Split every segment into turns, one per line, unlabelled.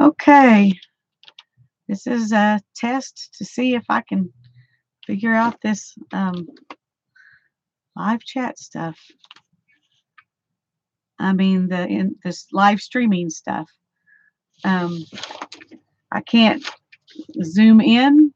Okay, this is a test to see if I can figure out this live chat stuff. I mean, this live streaming stuff. I can't zoom in.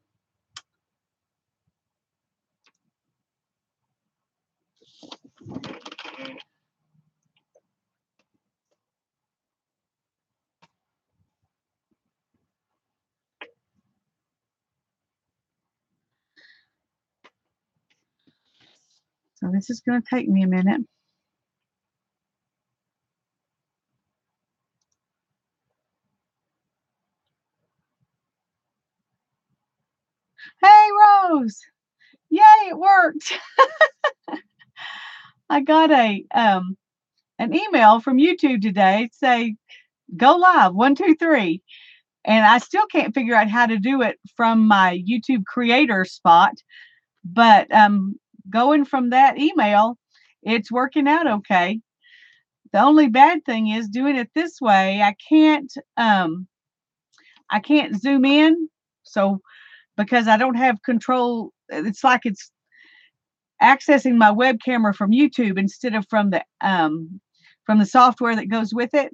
So this is going to take me a minute. Hey, Rose! Yay, it worked! I got an email from YouTube today say go live 1 2 3, and I still can't figure out how to do it from my YouTube creator spot. But going from that email, it's working out okay. The only bad thing is doing it this way. I can't zoom in, so because I don't have control, it's like it's accessing my web camera from YouTube instead of from the software that goes with it.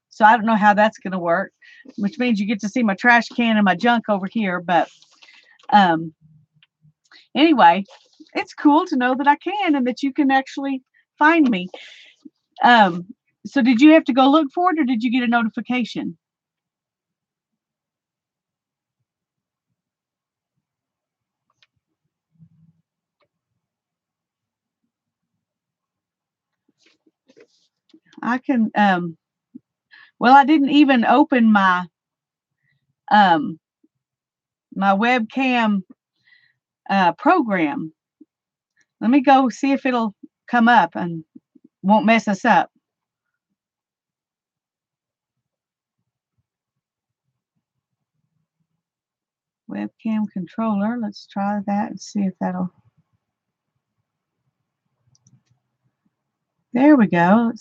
So I don't know how that's going to work, which means you get to see my trash can and my junk over here. But anyway, it's cool to know that I can and that you can actually find me. So did you have to go look for it, or did you get a notification? I can, well, I didn't even open my my webcam program. Let me go see if it'll come up and won't mess us up. Webcam controller. Let's try that and see if that'll. There we go.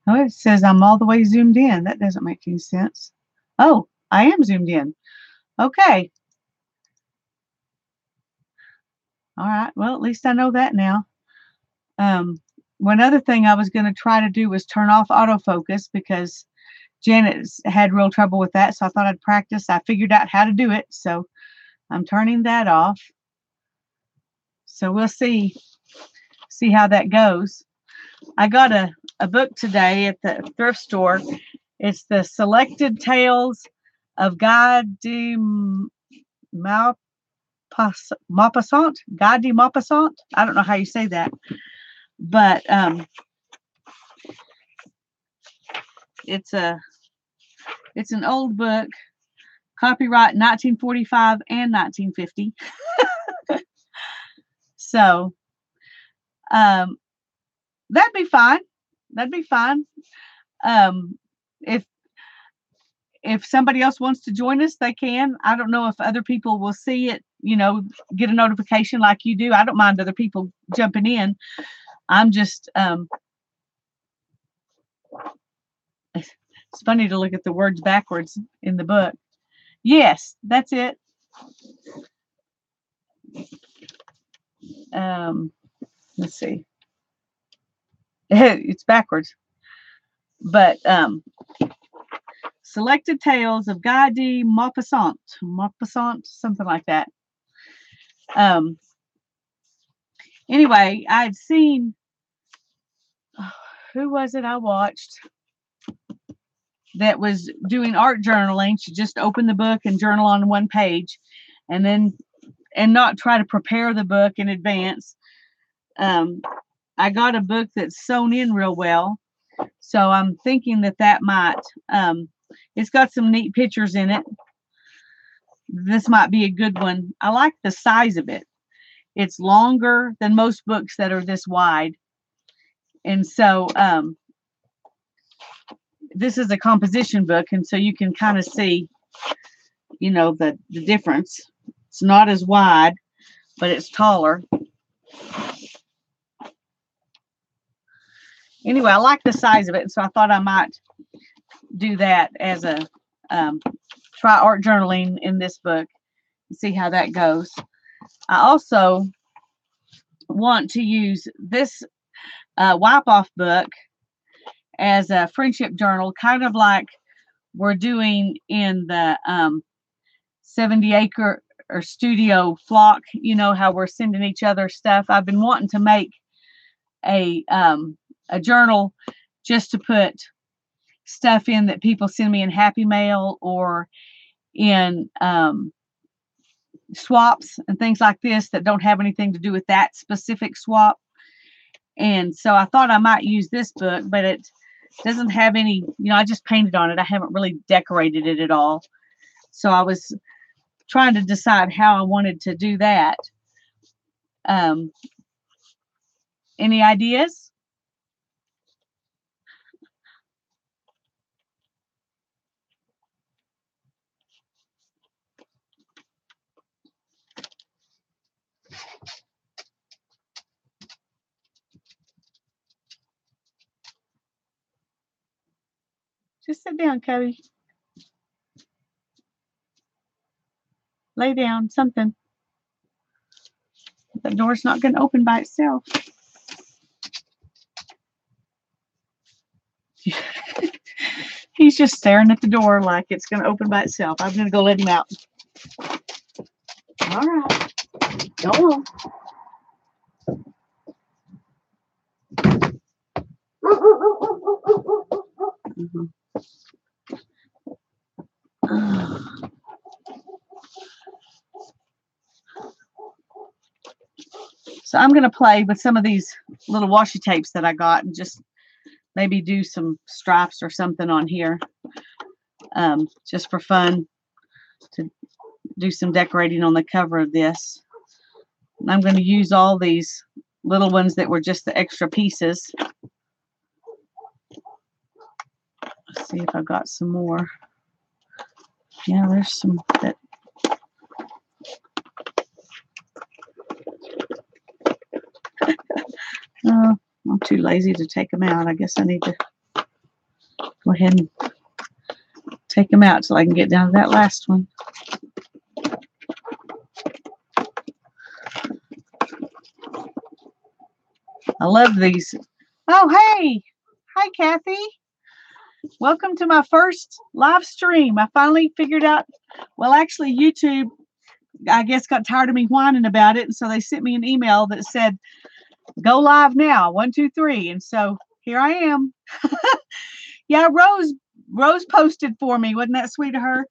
Oh, it says I'm all the way zoomed in. That doesn't make any sense. Oh, I am zoomed in. Okay. All right. Well, at least I know that now. One other thing I was going to try to do was turn off autofocus because Janet's had real trouble with that. So I thought I'd practice. I figured out how to do it. So I'm turning that off. So we'll see how that goes. I got a book today at the thrift store. It's the Selected Tales of Guy de Maupassant. Guy de Maupassant. I don't know how you say that, but it's an old book, copyright 1945 and 1950. So that'd be fine. That'd be fine. If somebody else wants to join us, they can. I don't know if other people will see it, get a notification like you do. I don't mind other people jumping in. I'm just, it's funny to look at the words backwards in the book. Yes, that's it. Let's see. It's backwards. But Selected Tales of Guy de Maupassant, something like that. Anyway, I'd seen, who was it I watched that was doing art journaling? She just opened the book and journal on one page, and not try to prepare the book in advance. I got a book that's sewn in real well, so I'm thinking that might. It's got some neat pictures in it. This might be a good one. I like the size of it. It's longer than most books that are this wide. And so this is a composition book, and so you can kind of see, the difference. It's not as wide, but it's taller. Anyway, I like the size of it, and so I thought I might do that as a try art journaling in this book and see how that goes. I also want to use this wipe off book as a friendship journal, kind of like we're doing in the 70 acre or studio flock, you know, how we're sending each other stuff. I've been wanting to make a journal just to put stuff in that people send me in Happy Mail or in swaps and things like this that don't have anything to do with that specific swap. And so I thought I might use this book, but it doesn't have any, you know, I just painted on it. I haven't really decorated it at all. So I was trying to decide how I wanted to do that. Any ideas? Just sit down, Cody. Lay down, something. The door's not going to open by itself. He's just staring at the door like it's going to open by itself. I'm going to go let him out. All right. Go on. Mm-hmm. So I'm going to play with some of these little washi tapes that I got and just maybe do some stripes or something on here, just for fun, to do some decorating on the cover of this. And I'm going to use all these little ones that were just the extra pieces. Let's see if I've got some more. Yeah, there's some that. I'm too lazy to take them out. I guess I need to go ahead and take them out so I can get down to that last one. I love these. Oh, hey. Hi, Kathy. Welcome to my first live stream. I finally figured out, well, actually, YouTube, I guess, got tired of me whining about it. And so they sent me an email that said, go live now, 1, 2, 3. And so here I am. Yeah, Rose posted for me. Wasn't that sweet of her?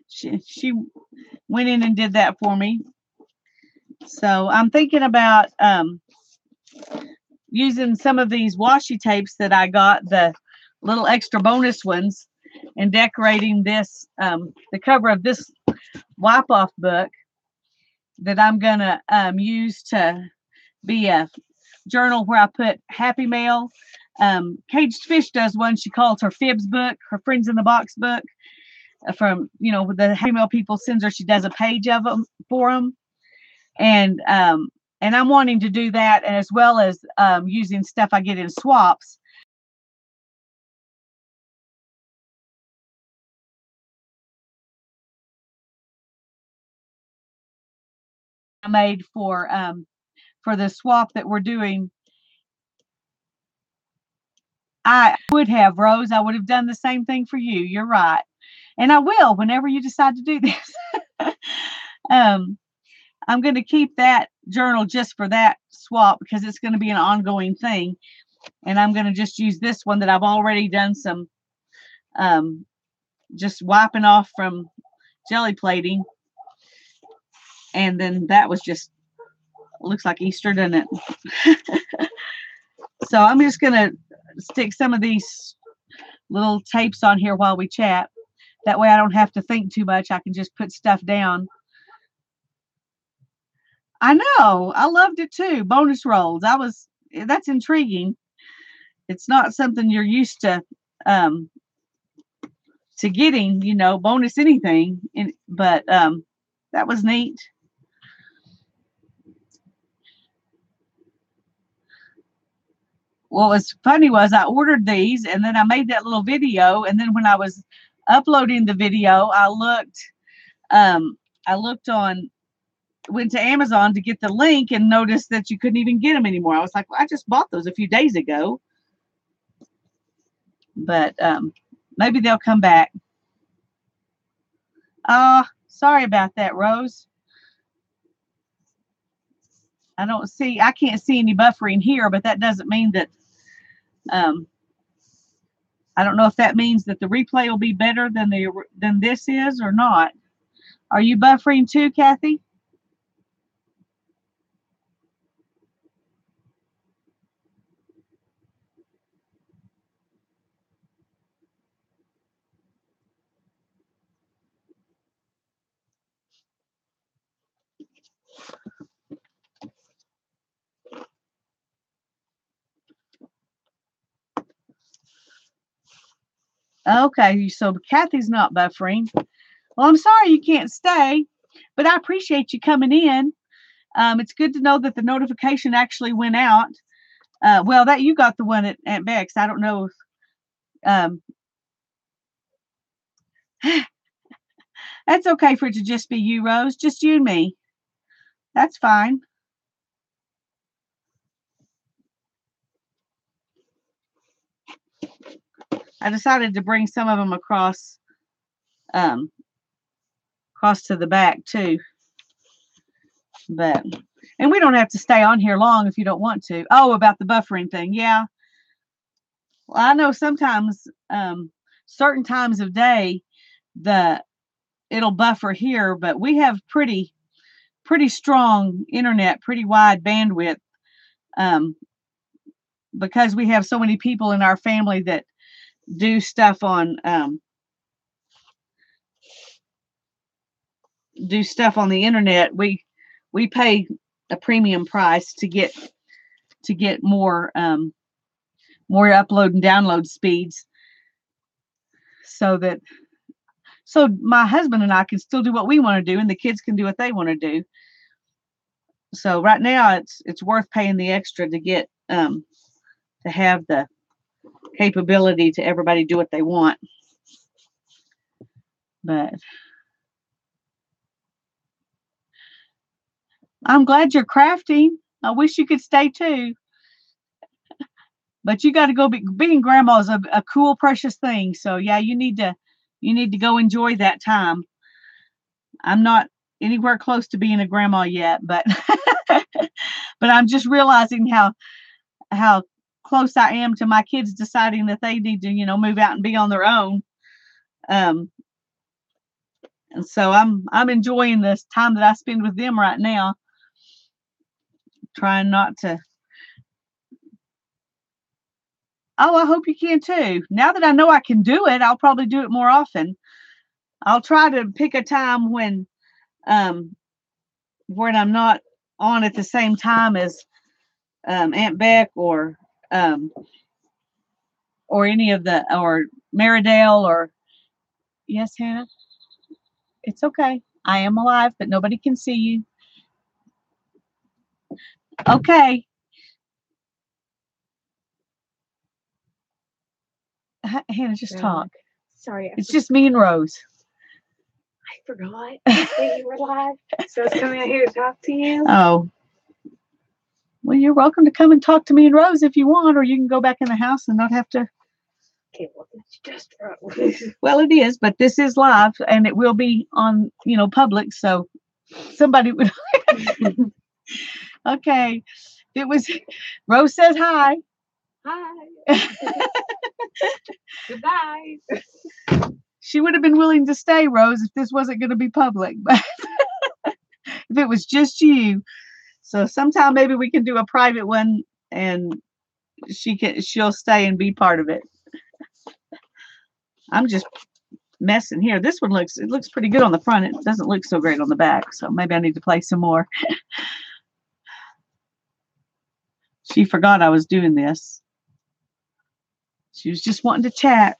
She went in and did that for me. So I'm thinking about using some of these washi tapes that I got, the little extra bonus ones, and decorating this, the cover of this wipe off book that I'm gonna use to be a journal where I put Happy Mail. Caged Fish does one she calls her Fibs book, her Friends in the Box book. From, you know, the Happy Mail people sends her, she does a page of them for them. And I'm wanting to do that, as well as using stuff I get in swaps. I made for the swap that we're doing. I would have, Rose. I would have done the same thing for you. You're right, and I will whenever you decide to do this. I'm going to keep that journal just for that swap because it's going to be an ongoing thing. And I'm going to just use this one that I've already done some just wiping off from jelly plating. And then that was just, looks like Easter, doesn't it? So I'm just going to stick some of these little tapes on here while we chat. That way I don't have to think too much. I can just put stuff down. I know. I loved it too. Bonus rolls. That's intriguing. It's not something you're used to getting, you know, bonus anything. But that was neat. what was funny was I ordered these and then I made that little video. And then when I was uploading the video, I looked on, went to Amazon to get the link and noticed that you couldn't even get them anymore. I was like, well, I just bought those a few days ago, but maybe they'll come back. Sorry about that, Rose. I can't see any buffering here, but that doesn't mean that, I don't know if that means that the replay will be better than this is or not. Are you buffering too, Kathy? Okay, so Kathy's not buffering. Well, I'm sorry you can't stay, but I appreciate you coming in. It's good to know that the notification actually went out. Well, that you got the one at Aunt Beck's. I don't know if that's okay for it to just be you, Rose. Just you and me. That's fine. I decided to bring some of them across to the back too. And we don't have to stay on here long if you don't want to. Oh, about the buffering thing. Yeah. Well, I know sometimes certain times of day it'll buffer here, but we have pretty strong internet, pretty wide bandwidth, because we have so many people in our family that do stuff on the internet. We pay a premium price to get more upload and download speeds, so my husband and I can still do what we want to do, and the kids can do what they want to do. So right now, it's worth paying the extra to get to have the capability to everybody do what they want. But I'm glad you're crafting. I wish you could stay too. But you got to go. Being grandma is a cool, precious thing. So yeah, you need to go enjoy that time. I'm not anywhere close to being a grandma yet, but but I'm just realizing how close I am to my kids deciding that they need to, move out and be on their own. And so I'm enjoying this time that I spend with them right now, trying not to. Oh, I hope you can too. Now that I know I can do it, I'll probably do it more often. I'll try to pick a time when I'm not on at the same time as Aunt Beck or any of or Maridale or. Yes, Hannah. It's okay. I am alive, but nobody can see you. Okay. Hannah, just talk.
Sorry.
It's just me and Rose.
I forgot that you were live. So I was coming out here to talk to you.
Oh. Well, you're welcome to come and talk to me and Rose if you want, or you can go back in the house and not have to.
Okay, well, that's just Rose.
Well, it is, but this is live and it will be on, public. So somebody would. Okay. It was. Rose says hi.
Hi. Goodbye.
She would have been willing to stay, Rose, if this wasn't going to be public, but if it was just you. So sometime maybe we can do a private one and she'll stay and be part of it. I'm just messing here. This one looks pretty good on the front. It doesn't look so great on the back. So maybe I need to play some more. She forgot I was doing this. She was just wanting to chat.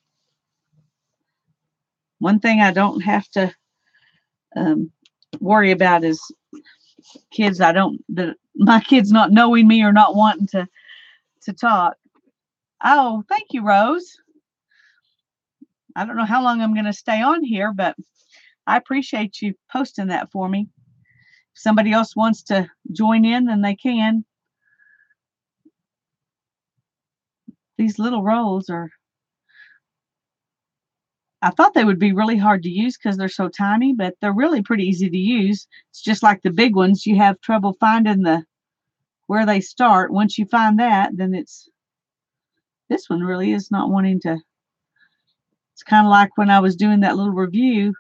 One thing I don't have to worry about is kids. My kids not knowing me or not wanting to talk. Oh, thank you, Rose. I don't know how long I'm going to stay on here, but I appreciate you posting that for me. If somebody else wants to join in, then they can. These little rolls are, I thought they would be really hard to use because they're so tiny, but they're really pretty easy to use. It's just like the big ones. You have trouble finding where they start. Once you find that, then this one really is not wanting to. It's kind of like when I was doing that little review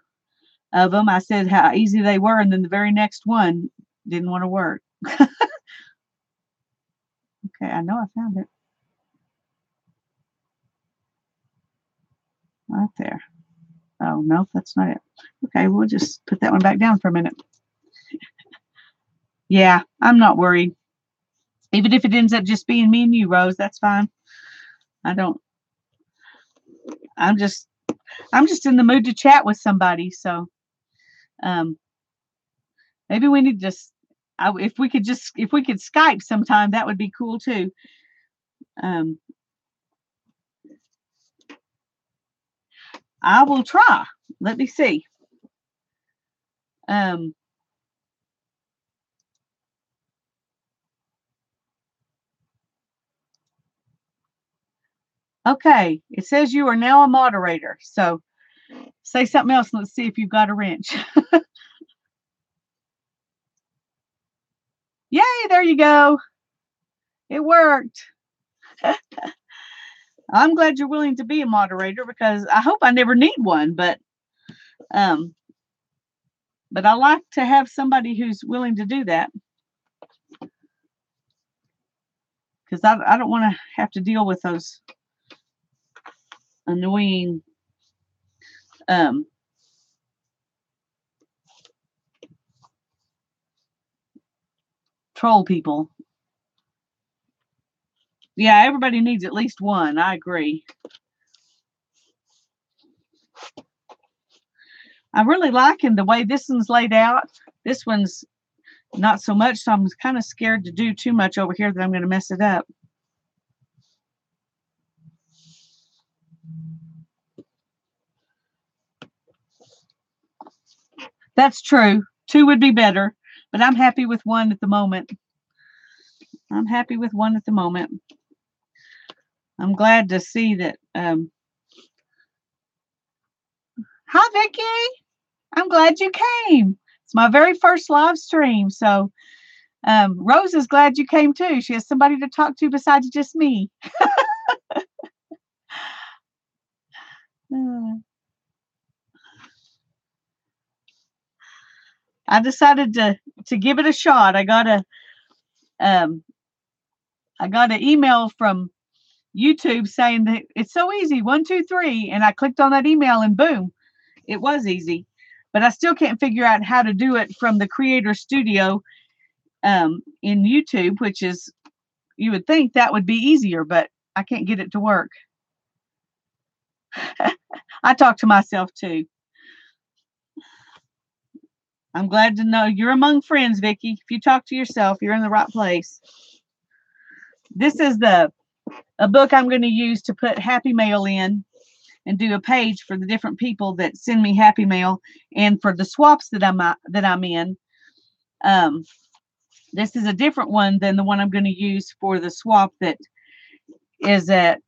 of them, I said how easy they were, and then the very next one didn't want to work. Okay, I know I found it. Right there. Oh, no, that's not it. Okay, we'll just put that one back down for a minute. Yeah, I'm not worried. Even if it ends up just being me and you, Rose, that's fine. I'm just in the mood to chat with somebody. So maybe we need to if we could Skype sometime, that would be cool too. I will try. Let me see. Okay, it says you are now a moderator. So say something else and let's see if you've got a wrench. Yay, there you go. It worked. I'm glad you're willing to be a moderator because I hope I never need one, but I like to have somebody who's willing to do that because I don't want to have to deal with those annoying troll people. Yeah, everybody needs at least one. I agree. I'm really liking the way this one's laid out. This one's not so much, so I'm kind of scared to do too much over here that I'm going to mess it up. That's true. Two would be better, but I'm happy with one at the moment. I'm happy with one at the moment. I'm glad to see that. Hi, Vicki. I'm glad you came. It's my very first live stream, so Rose is glad you came too. She has somebody to talk to besides just me. I decided to give it a shot. I got an email from YouTube saying that it's so easy, 1, 2, 3, and I clicked on that email and boom, it was easy. But I still can't figure out how to do it from the Creator Studio in YouTube, which is, you would think that would be easier, but I can't get it to work. I talk to myself too. I'm glad to know you're among friends, Vicki. If you talk to yourself, you're in the right place. This is a book I'm going to use to put Happy Mail in and do a page for the different people that send me Happy Mail and for the swaps that I'm in. This is a different one than the one I'm going to use for the swap that is at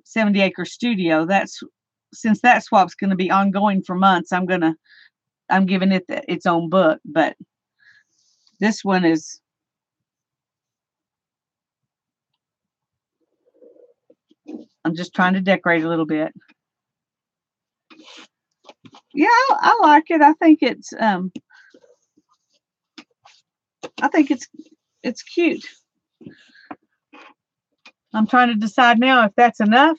70 Acre Studio. Since that swap's going to be ongoing for months, I'm giving it its own book, but this one is I'm just trying to decorate a little bit. Yeah, I like it. I think it's cute. I'm trying to decide now if that's enough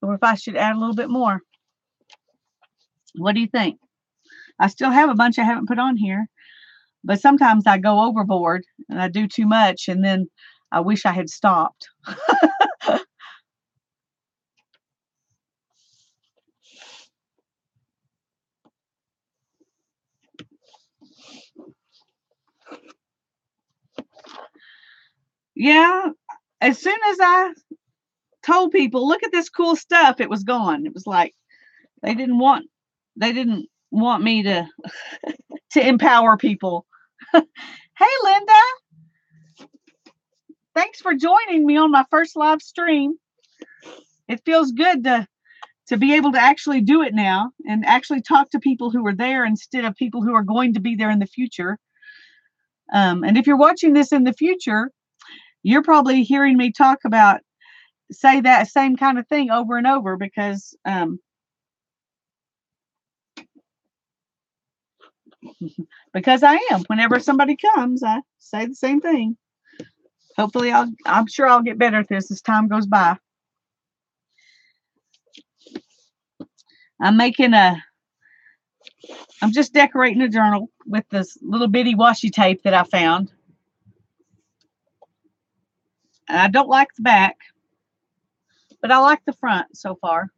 or if I should add a little bit more. What do you think? I still have a bunch I haven't put on here, but sometimes I go overboard and I do too much and then I wish I had stopped. Yeah, as soon as I told people, look at this cool stuff, it was gone. It was like they didn't want me to empower people. Hey, Linda. Thanks for joining me on my first live stream. It feels good to be able to actually do it now and actually talk to people who are there instead of people who are going to be there in the future. And if you're watching this in the future, you're probably hearing me say that same kind of thing over and over because I am. Whenever somebody comes, I say the same thing. Hopefully, I'm sure I'll get better at this as time goes by. I'm just decorating a journal with this little bitty washi tape that I found. And I don't like the back, but I like the front so far.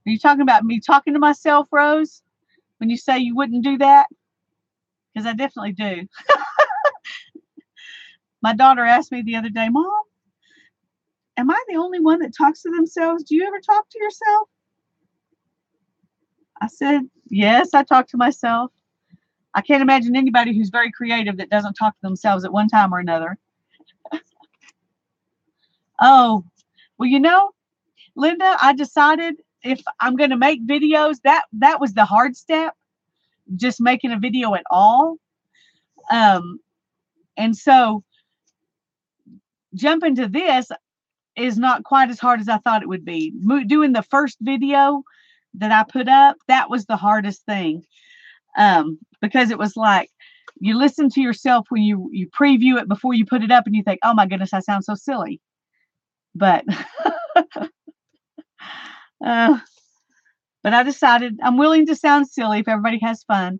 Are you talking about me talking to myself, Rose, when you say you wouldn't do that? Because I definitely do. My daughter asked me the other day, Mom, am I the only one that talks to themselves? Do you ever talk to yourself? I said, yes, I talk to myself. I can't imagine anybody who's very creative that doesn't talk to themselves at one time or another. Oh, well, Linda, I decided if I'm going to make videos, that was the hard step, just making a video at all. And so jumping to this is not quite as hard as I thought it would be. Doing the first video that I put up, that was the hardest thing. Because it was like you listen to yourself when you preview it before you put it up and you think, oh my goodness, I sound so silly. But but I decided I'm willing to sound silly if everybody has fun.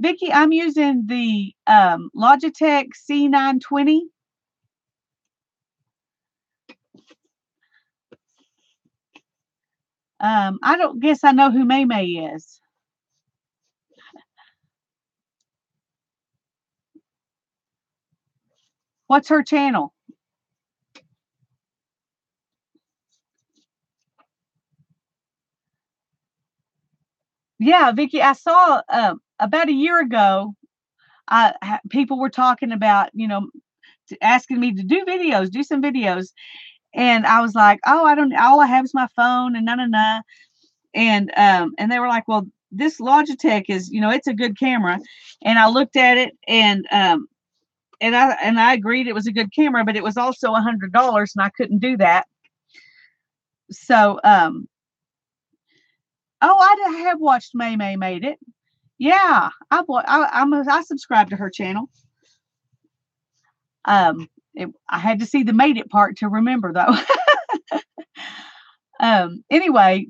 Vicki, I'm using the Logitech C920. I don't guess I know who May May is. What's her channel? Yeah, Vicki, I saw about a year ago, people were talking about, asking me to do some videos. And I was like, oh, all I have is my phone and na. And they were like, well, this Logitech is, it's a good camera. And I looked at it and I agreed it was a good camera, but it was also $100 and I couldn't do that. So, I have watched May May Made It. Yeah, I subscribed to her channel. I had to see the made it part to remember though. Anyway,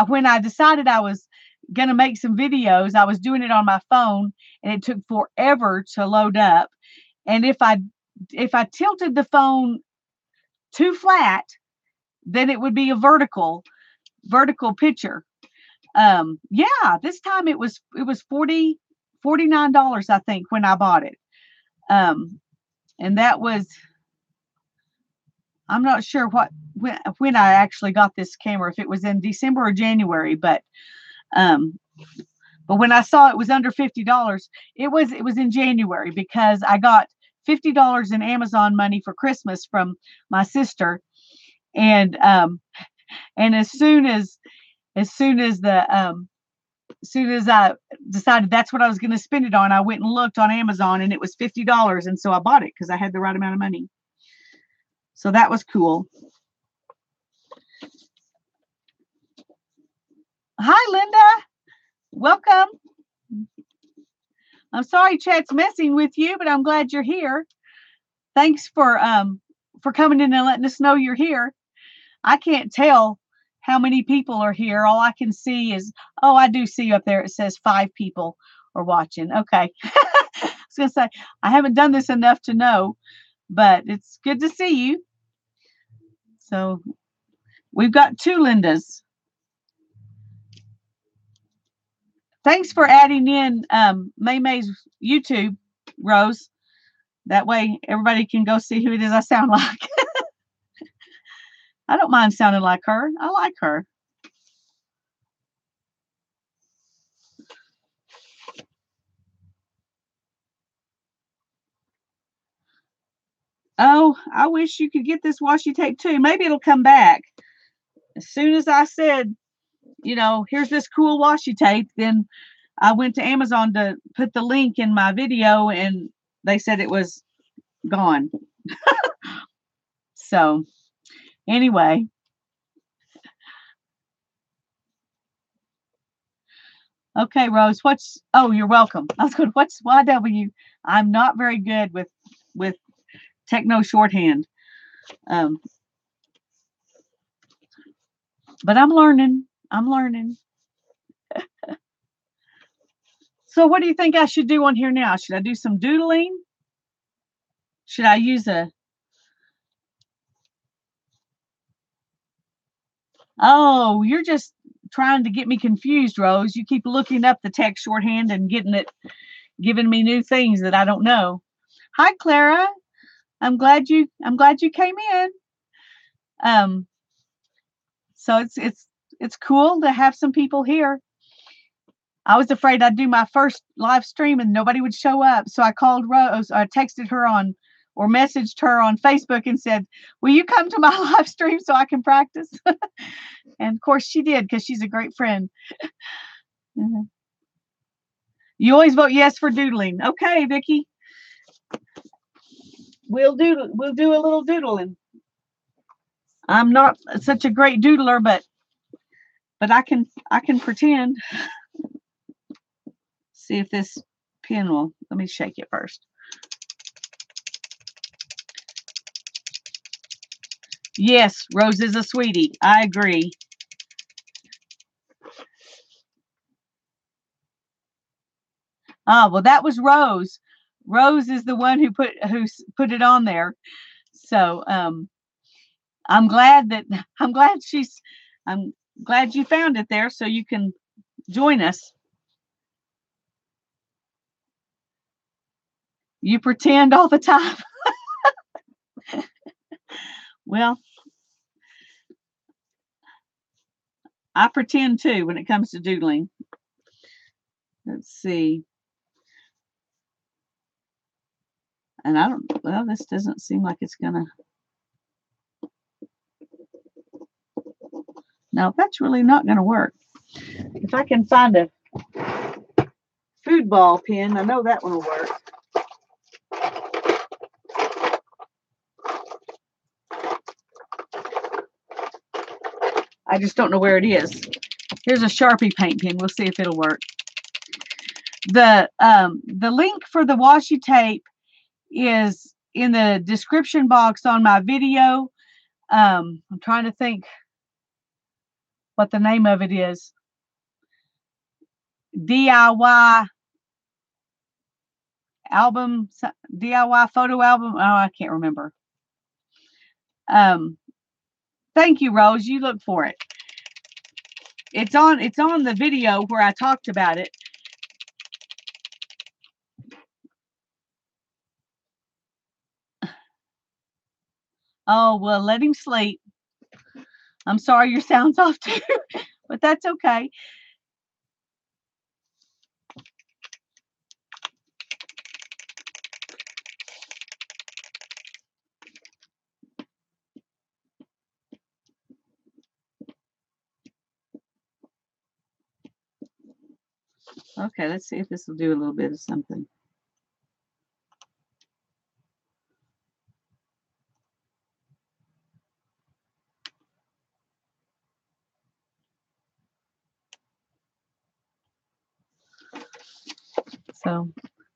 when I decided I was going to make some videos, I was doing it on my phone and it took forever to load up. And if I tilted the phone too flat, then it would be a vertical picture. Yeah, this time it was $49, I think, when I bought it. And that was, I'm not sure when I actually got this camera, if it was in December or January, but when I saw it was under $50, it was in January because I got $50 in Amazon money for Christmas from my sister. And as soon as I decided that's what I was going to spend it on, I went and looked on Amazon and it was $50. And so I bought it because I had the right amount of money. So that was cool. Hi, Linda. Welcome. I'm sorry chat's messing with you, but I'm glad you're here. Thanks for coming in and letting us know you're here. I can't tell how many people are here. All I can see is, I do see up there. It says 5 people are watching. Okay. I was going to say, I haven't done this enough to know, but it's good to see you. So we've got 2 Lindas. Thanks for adding in May May's YouTube, Rose. That way everybody can go see who it is I sound like. I don't mind sounding like her. I like her. Oh, I wish you could get this washi tape too. Maybe it'll come back. As soon as I said, you know, here's this cool washi tape, then I went to Amazon to put the link in my video and they said it was gone. So anyway. Okay, Rose, oh, you're welcome. I was going, what's YW? I'm not very good with techno shorthand. But I'm learning. So what do you think I should do on here now? Should I do some doodling? Should I use Oh, you're just trying to get me confused, Rose. You keep looking up the text shorthand and giving me new things that I don't know. Hi, Clara. I'm glad you came in. So it's cool to have some people here. I was afraid I'd do my first live stream and nobody would show up. So I called Rose, I texted her or messaged her on Facebook and said, will you come to my live stream so I can practice? And of course she did, because she's a great friend. You always vote yes for doodling. Okay, Vicki. We'll do a little doodling. I'm not such a great doodler, but I can pretend. See if this pen will, let me shake it first. Yes, Rose is a sweetie. I agree. Oh, well, that was Rose. Rose is the one who put it on there. So I'm glad you found it there so you can join us. You pretend all the time. Well, I pretend too when it comes to doodling. Let's see. And well, this doesn't seem like it's gonna. No, that's really not gonna work. If I can find a food ball pen, I know that one will work. I just don't know where it is. Here's a Sharpie paint pen. We'll see if it'll work. The link for the washi tape is in the description box on my video. I'm trying to think what the name of it is. DIY album, DIY photo album. Oh, I can't remember. Thank you, Rose. You look for it. It's on the video where I talked about it. Oh, well, let him sleep. I'm sorry your sound's off too, but that's okay. Okay, let's see if this will do a little bit of something. So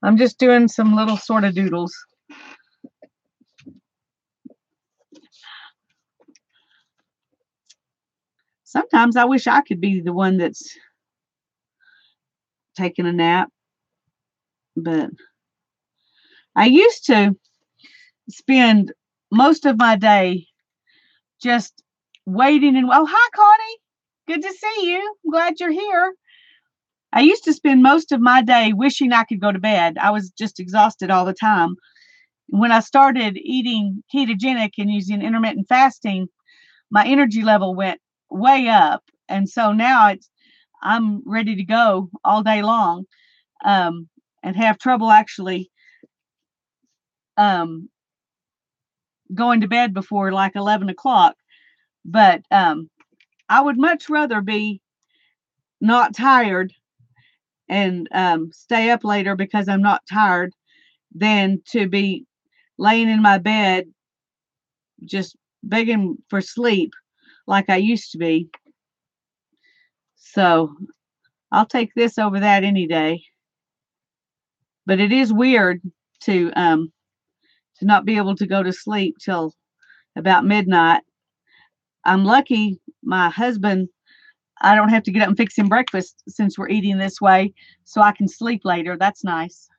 I'm just doing some little sort of doodles. Sometimes I wish I could be the one that's taking a nap, but I used to spend most of my day just waiting and, oh, hi, Connie. Good to see you. I'm glad you're here. I used to spend most of my day wishing I could go to bed. I was just exhausted all the time. When I started eating ketogenic and using intermittent fasting, my energy level went way up. And so now I'm ready to go all day long, and have trouble actually um, going to bed before like 11 o'clock. But I would much rather be not tired and stay up later because I'm not tired than to be laying in my bed just begging for sleep like I used to be. So I'll take this over that any day. But it is weird to not be able to go to sleep till about midnight. I'm lucky my husband, I don't have to get up and fix him breakfast since we're eating this way, so I can sleep later. That's nice.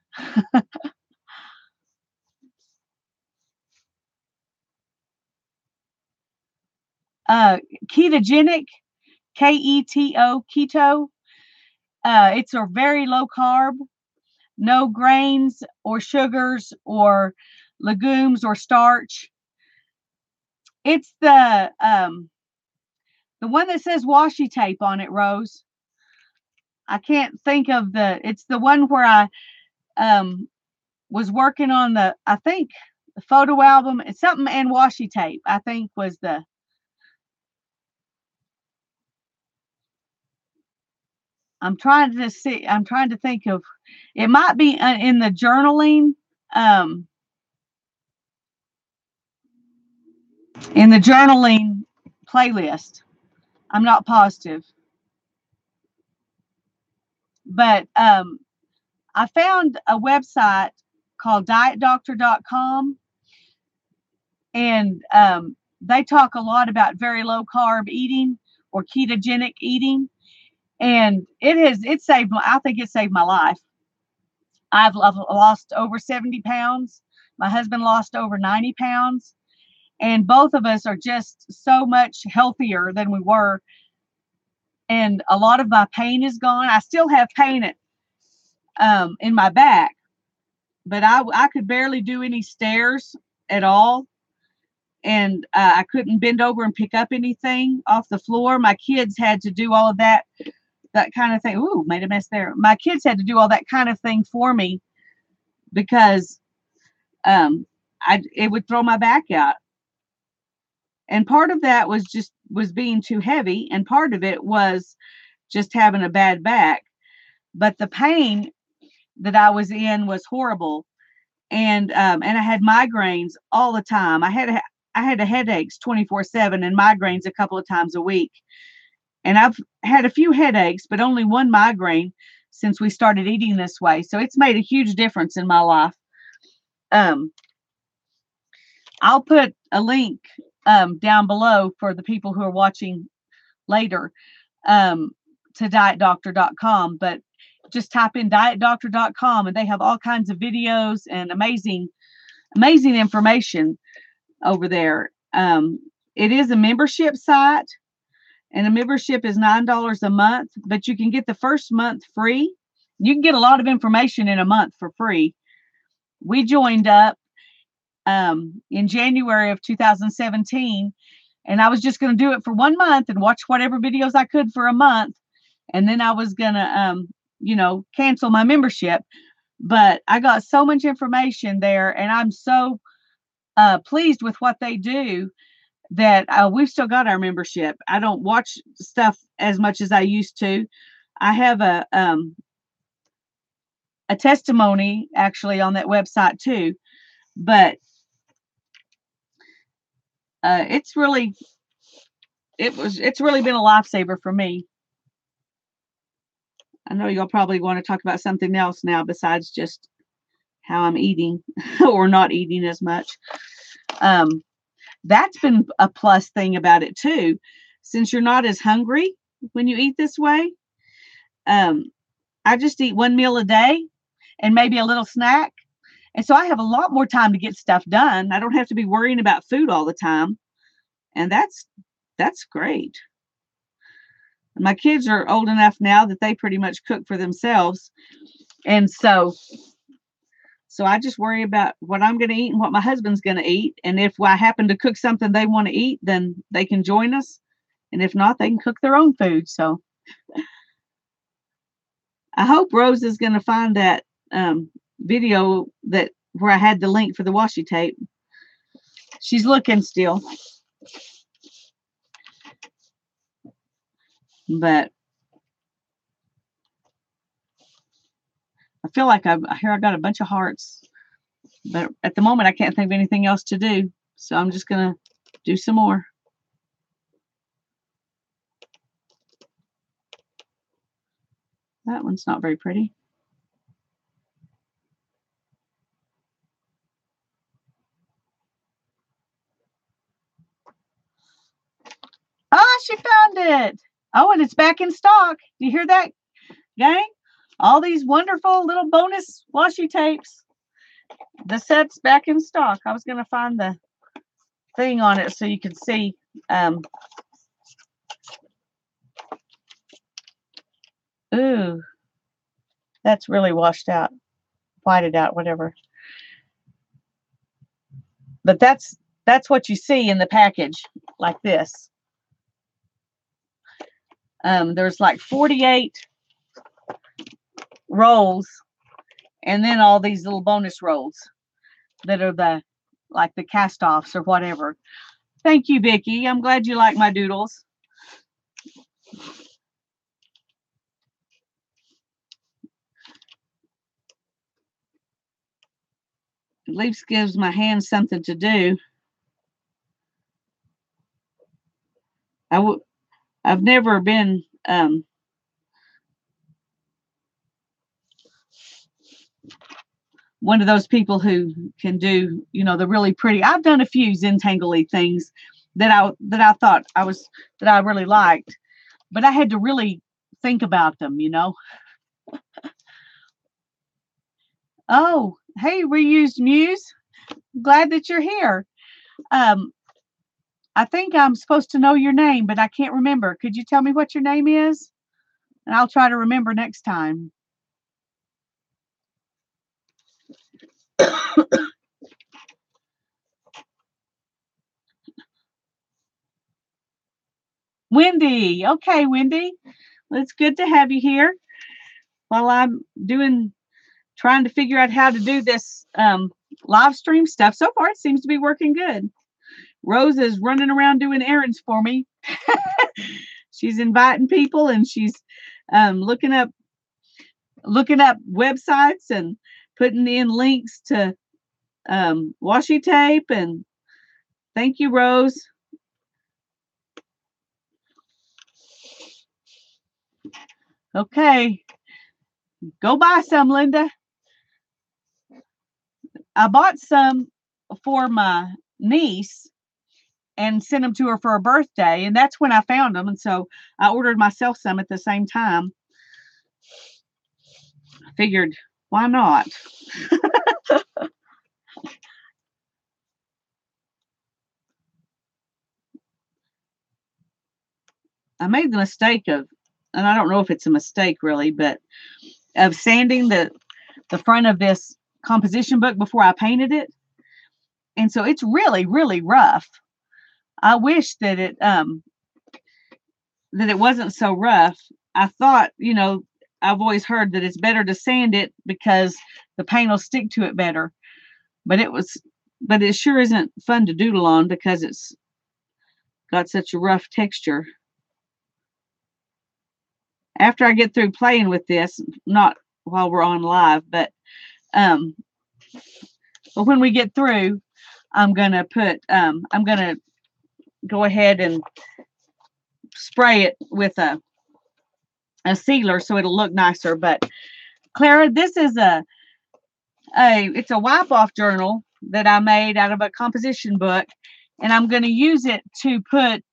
Ketogenic, Keto, keto. It's a very low carb, no grains or sugars or legumes or starch. It's the one that says washi tape on it, Rose. I can't think of it's the one where I was working on I think the photo album. It's something and washi tape, I think was I'm trying to think of, it might be in the journaling, um, in the journaling playlist. I'm not positive, but I found a website called dietdoctor.com, and they talk a lot about very low carb eating or ketogenic eating, and it saved I think it saved my life. I've lost over 70 pounds. My husband lost over 90 pounds, and both of us are just so much healthier than we were. And a lot of my pain is gone. I still have pain in my back, but I could barely do any stairs at all. And I couldn't bend over and pick up anything off the floor. My kids had to do all of that kind of thing. Ooh, made a mess there. My kids had to do all that kind of thing for me because it would throw my back out. And part of that was being too heavy, and part of it was just having a bad back. But the pain that I was in was horrible, and I had migraines all the time. I had headaches 24/7 and migraines a couple of times a week. And I've had a few headaches, but only one migraine since we started eating this way. So it's made a huge difference in my life. I'll put a link down below for the people who are watching later, to dietdoctor.com, but just type in dietdoctor.com and they have all kinds of videos and amazing information over there. It is a membership site, and a membership is $9 a month, but you can get the first month free. You can get a lot of information in a month for free. We joined up in January of 2017, and I was just going to do it for 1 month and watch whatever videos I could for a month, and then I was going to cancel my membership. But I got so much information there, and I'm so pleased with what they do that we've still got our membership. I don't watch stuff as much as I used to. I have a testimony actually on that website too, but it's really been a lifesaver for me. I know you'll probably want to talk about something else now besides just how I'm eating or not eating as much. That's been a plus thing about it too. Since you're not as hungry when you eat this way, I just eat one meal a day and maybe a little snack. And so I have a lot more time to get stuff done. I don't have to be worrying about food all the time. And that's great. My kids are old enough now that they pretty much cook for themselves. And so I just worry about what I'm going to eat and what my husband's going to eat. And if I happen to cook something they want to eat, then they can join us. And if not, they can cook their own food. So I hope Rose is going to find that video that where I had the link for the washi tape. She's looking still. But I feel like I got a bunch of hearts. But at the moment, I can't think of anything else to do. So I'm just going to do some more. That one's not very pretty. Ah, she found it. Oh, and it's back in stock. Do you hear that, gang? All these wonderful little bonus washi tapes. The set's back in stock. I was going to find the thing on it so you could see. Ooh, that's really washed out, whited out, whatever. But that's what you see in the package, like this. There's like 48 rolls, and then all these little bonus rolls that are the cast-offs or whatever. Thank you, Vicki. I'm glad you like my doodles. At least gives my hands something to do. I've never been one of those people who can do, the really pretty. I've done a few Zentangle-y things that I thought that I really liked, but I had to really think about them, Oh, hey, Reused Muse. Glad that you're here. I think I'm supposed to know your name, but I can't remember. Could you tell me what your name is? And I'll try to remember next time. Wendy. Okay, Wendy. Well, it's good to have you here while I'm trying to figure out how to do this live stream stuff. So far, it seems to be working good. Rose is running around doing errands for me. She's inviting people, and she's looking up websites and putting in links to washi tape. And thank you, Rose. Okay, go buy some, Linda. I bought some for my niece and sent them to her for her birthday, and that's when I found them, and so I ordered myself some at the same time. I figured, why not? I made the mistake of, and I don't know if it's a mistake really, but of sanding the front of this composition book before I painted it. And so it's really, really rough. I wish that it wasn't so rough. I thought, I've always heard that it's better to sand it because the paint will stick to it better. But it sure isn't fun to doodle on because it's got such a rough texture. After I get through playing with this, not while we're on live, but when we get through, I'm gonna go ahead and spray it with a sealer so it'll look nicer. But Clara, this is it's a wipe-off journal that I made out of a composition book, and I'm going to use it to put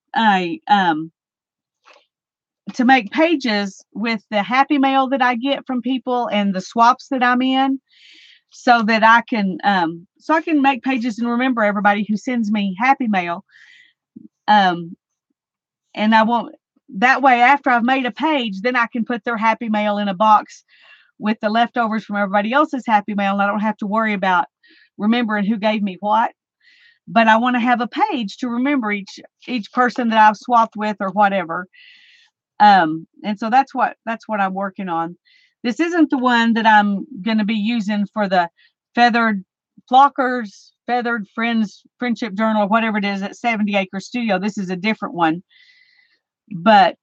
to make pages with the happy mail that I get from people and the swaps that I'm in, so that I can make pages and remember everybody who sends me happy mail. And I won't. that way, after I've made a page, then I can put their happy mail in a box with the leftovers from everybody else's happy mail. And I don't have to worry about remembering who gave me what. But I want to have a page to remember each person that I've swapped with or whatever. And so that's what I'm working on. This isn't the one that I'm going to be using for the feathered friends friendship journal or whatever it is at 70 Acre Studio. This is a different one. But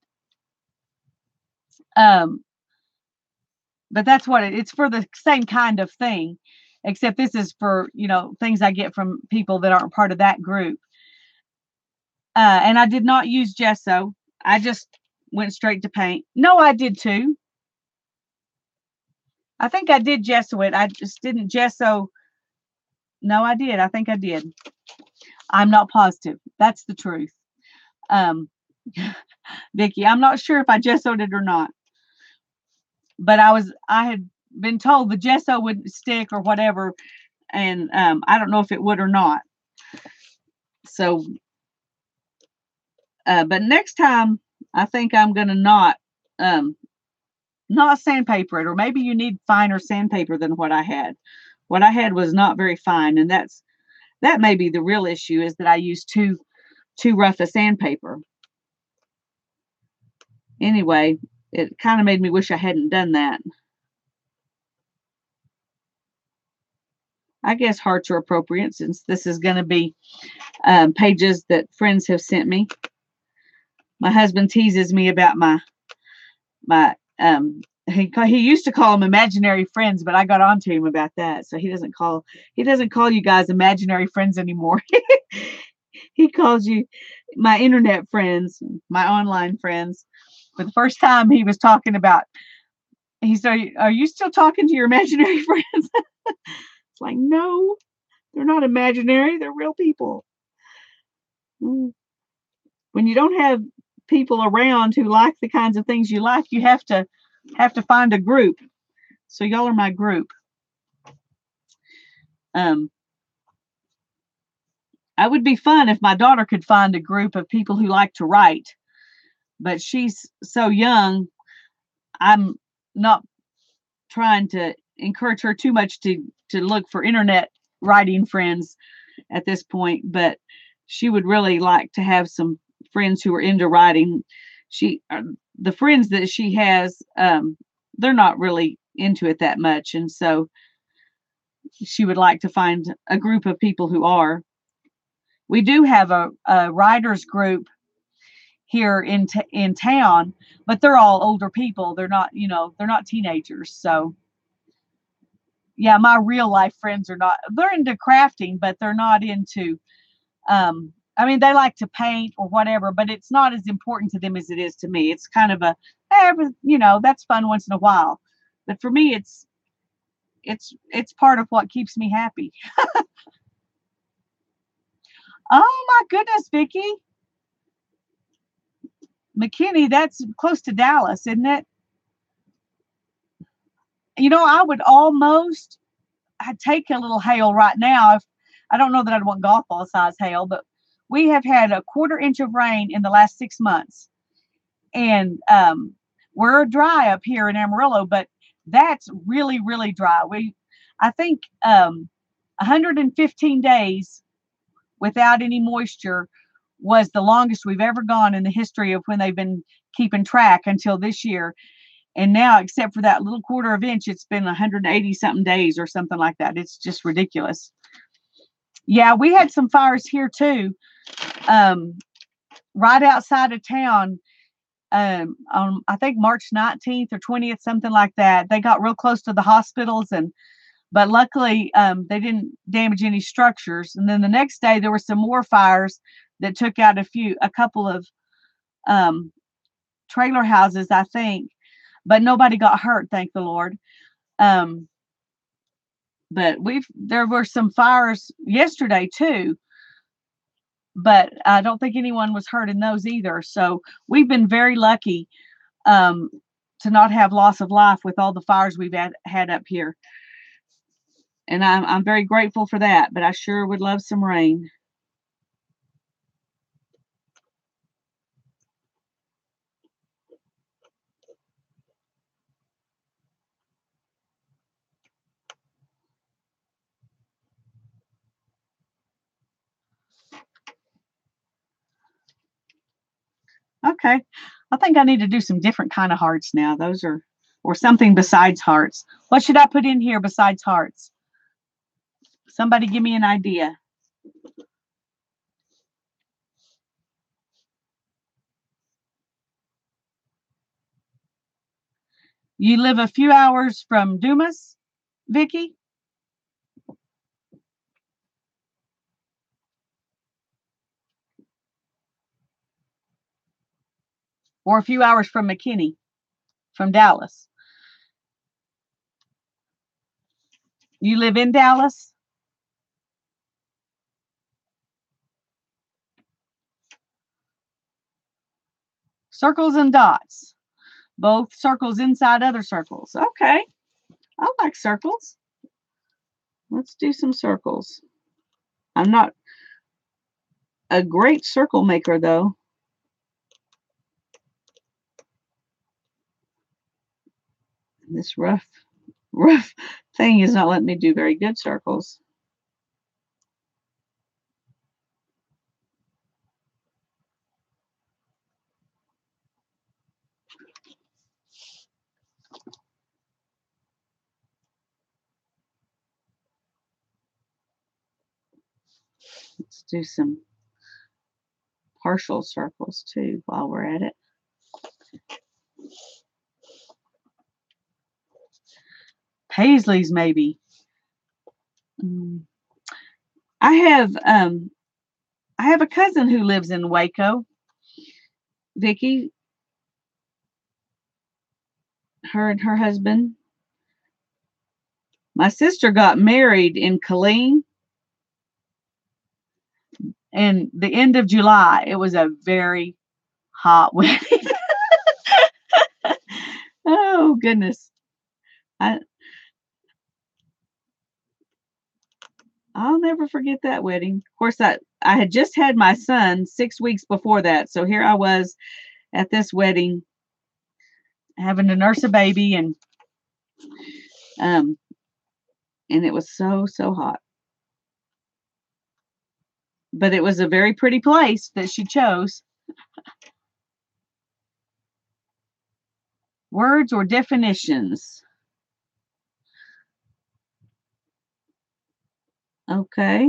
that's what it's for, the same kind of thing, except this is for, things I get from people that aren't part of that group. And I did not use gesso. I just went straight to paint. No, I did too. I think I did gesso it. I just didn't gesso. No, I did. I think I did. I'm not positive. That's the truth. Vicki, I'm not sure if I gessoed it or not. But I had been told the gesso would stick or whatever. And I don't know if it would or not. So, but next time, I think I'm going to not sandpaper it, or maybe you need finer sandpaper than what I had. What I had was not very fine, and that may be the real issue, is that I used too rough a sandpaper. Anyway, it kind of made me wish I hadn't done that. I guess hearts are appropriate, since this is going to be pages that friends have sent me. My husband teases me about my he used to call them imaginary friends, but I got on to him about that. So he doesn't call you guys imaginary friends anymore. He calls you my internet friends, my online friends. For the first time, he was talking about, he said, "Are you still talking to your imaginary friends?" It's like, no, they're not imaginary. They're real people. When you don't have people around who like the kinds of things you like, you have to find a group. So y'all are my group. I would be fun if my daughter could find a group of people who like to write, but she's so young. I'm not trying to encourage her too much to look for internet writing friends at this point, but she would really like to have some friends who are into writing. The friends that she has, they're not really into it that much, and so she would like to find a group of people who are. We do have a writers group here in town, but they're all older people. They're not teenagers. So yeah, my real life friends they're into crafting, but they're not into, I mean, they like to paint or whatever, but it's not as important to them as it is to me. It's kind of that's fun once in a while. But for me, it's part of what keeps me happy. Oh my goodness, Vicki. McKinney, that's close to Dallas, isn't it? I would almost, I'd take a little hail right now. I don't know that I'd want golf ball size hail, but we have had a 1/4 inch of rain in the last 6 months. And we're dry up here in Amarillo, but that's really, really dry. I think 115 days without any moisture was the longest we've ever gone in the history of when they've been keeping track until this year. And now, except for that little 1/4 inch, it's been 180 something days or something like that. It's just ridiculous. Yeah, we had some fires here too, right outside of town. On I think March 19th or 20th, something like that. They got real close to the hospitals, but luckily they didn't damage any structures. And then the next day there were some more fires that took out a couple of trailer houses, I think, but nobody got hurt, thank the Lord. But there were some fires yesterday too, but I don't think anyone was hurt in those either. So we've been very lucky to not have loss of life with all the fires we've had up here. And I'm very grateful for that, but I sure would love some rain. Okay. I think I need to do some different kind of hearts now. Those are, or something besides hearts. What should I put in here besides hearts? Somebody give me an idea. You live a few hours from Dumas, Vicky? Or a few hours from McKinney, from Dallas? You live in Dallas? Circles and dots. Both circles inside other circles. Okay. I like circles. Let's do some circles. I'm not a great circle maker though. This rough thing is not letting me do very good circles. Let's do some partial circles too while we're at it. Paisleys maybe. I have a cousin who lives in Waco. Vicky, her and her husband. My sister got married in Killeen in the end of July. It was a very hot wedding. Oh goodness. I'll never forget that wedding. Of course, I had just had my son 6 weeks before that. So here I was at this wedding having to nurse a baby um and it was so hot. But it was a very pretty place that she chose. Words or definitions. Okay.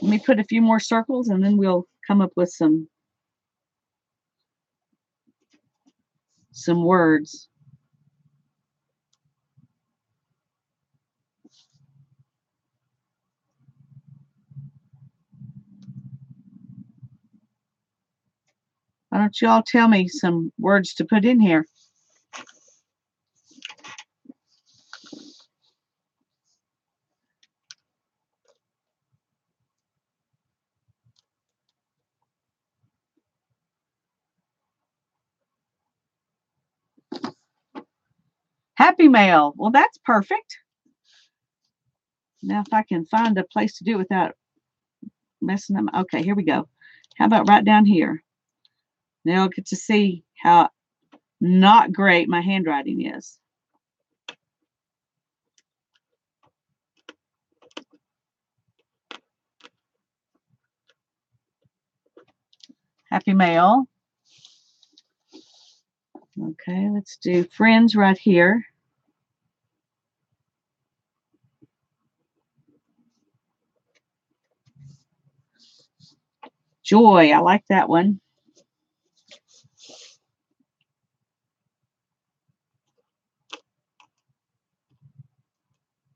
Let me put a few more circles and then we'll come up with some words. Why don't you all tell me some words to put in here? Happy Mail. Well, that's perfect. Now, if I can find a place to do it without messing up. Okay, here we go. How about right down here? Now I'll get to see how not great my handwriting is. Happy Mail. Okay, let's do friends right here. Joy, I like that one.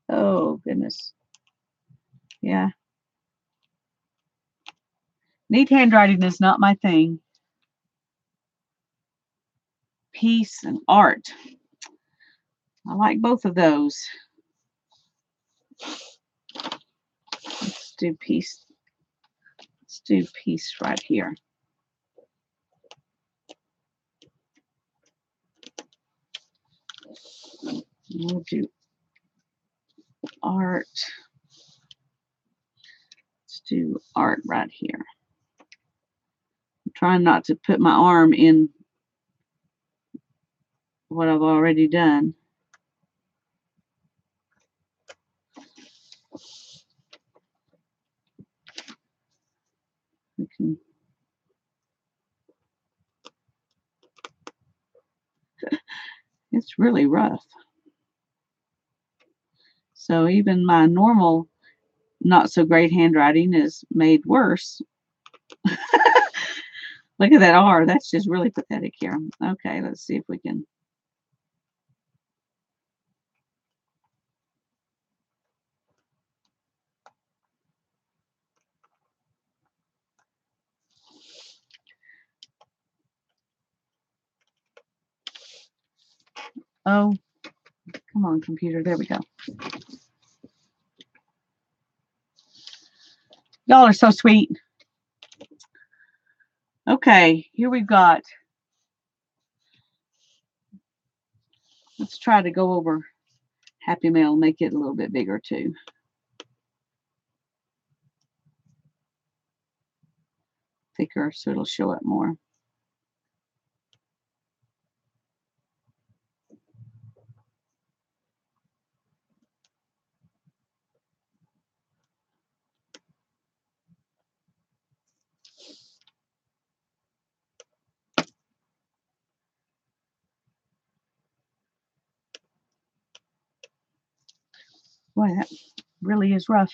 Oh, goodness. Yeah. Neat handwriting is not my thing. Peace and art. I like both of those. Let's do peace. Let's do peace right here. We'll do art. Let's do art right here. I'm trying not to put my arm in what I've already done. really rough. So even my normal not so great handwriting is made worse. Look at that R. That's just really pathetic here. Okay, let's see if we can. Oh, come on, computer. There we go. Y'all are so sweet. Okay, here we've got. Let's try to go over Happy Mail, make it a little bit bigger too. Thicker so it'll show up more. Boy, that really is rough.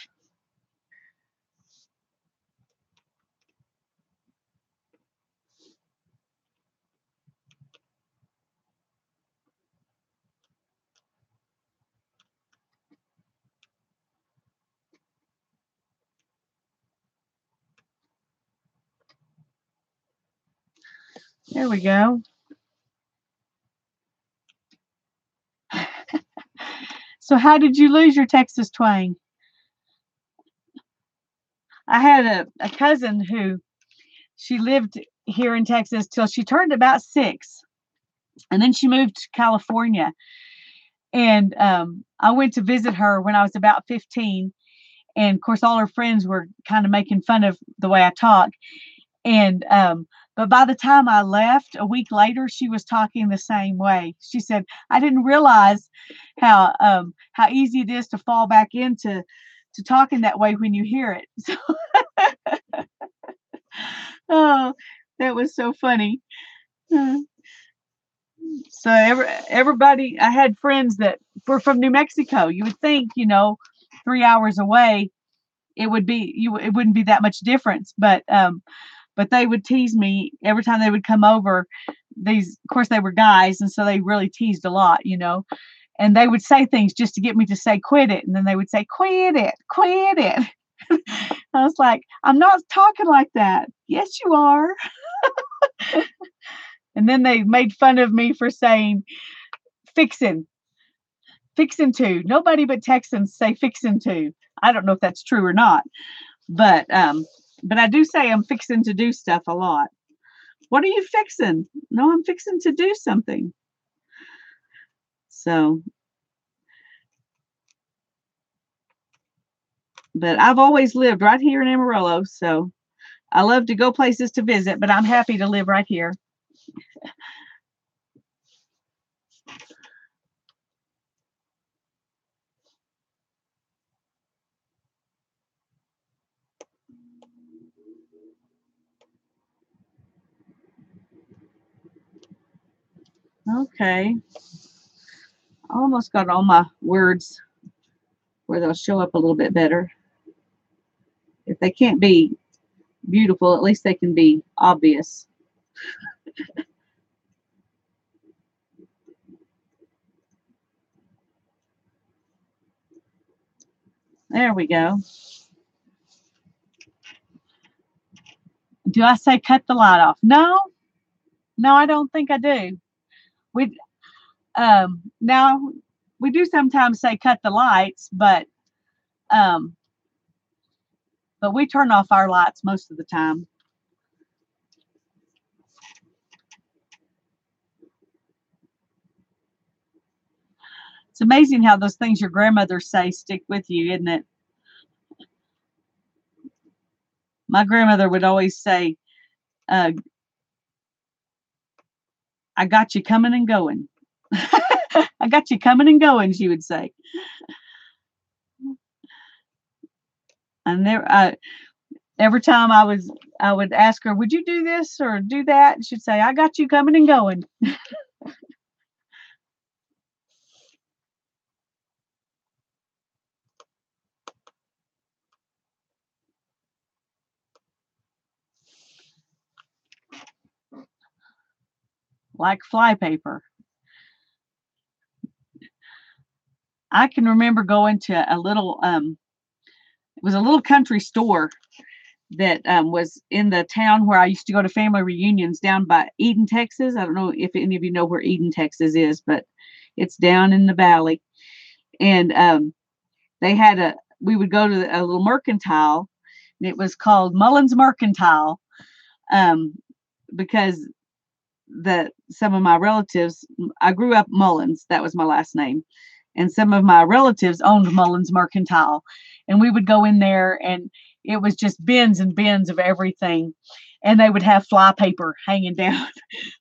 There we go. So how did you lose your Texas twang? I had a cousin who she lived here in Texas till she turned about 6. And then she moved to California. And I went to visit her when I was about 15. And of course, all her friends were kind of making fun of the way I talk. And but by the time I left a week later, she was talking the same way. She said, "I didn't realize how easy it is to fall back into talking that way when you hear it." So, oh, that was so funny. Uh, So everybody, I had friends that were from New Mexico. You would think, 3 hours away, it wouldn't be that much difference, but they would tease me every time they would come over. Of course, they were guys, and so they really teased a lot. And they would say things just to get me to say, "Quit it," and then they would say, "Quit it, quit it." I was like, "I'm not talking like that." "Yes, you are." And then they made fun of me for saying fixin'. Fixin' to. Nobody but Texans say fixin' to. I don't know if that's true or not, but I do say I'm fixing to do stuff a lot. "What are you fixing?" "No, I'm fixing to do something." So, but I've always lived right here in Amarillo, so I love to go places to visit, but I'm happy to live right here. Okay. I almost got all my words where they'll show up a little bit better. If they can't be beautiful, at least they can be obvious. There we go. Do I say cut the light off? No, I don't think I do. We now we do sometimes say cut the lights, um, but we turn off our lights most of the time. It's amazing how those things your grandmother say stick with you, isn't it? My grandmother would always say, "I got you coming and going." "I got you coming and going," she would say. And every time I would ask her, "Would you do this or do that?" And she'd say, "I got you coming and going." like flypaper. I can remember going to a little, it was a little country store that was in the town where I used to go to family reunions down by Eden, Texas. I don't know if any of you know where Eden, Texas is, but it's down in the valley. And they had we would go to a little mercantile, and it was called Mullins Mercantile, because some of my relatives, I grew up Mullins, that was my last name, and some of my relatives owned Mullins Mercantile, and we would go in there, and it was just bins and bins of everything, and they would have fly paper hanging down.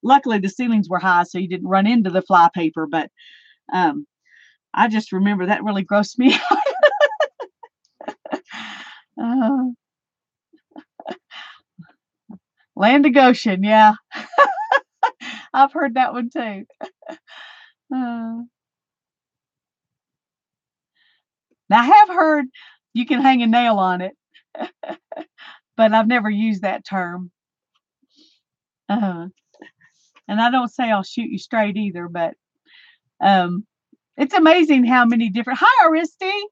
Luckily, the ceilings were high, so you didn't run into the fly paper, but I just remember that really grossed me out. Uh, Land of Goshen, yeah. I've heard that one too. Now, I have heard you can hang a nail on it, but I've never used that term. And I don't say I'll shoot you straight either, but it's amazing how many different. Hi, Aristi.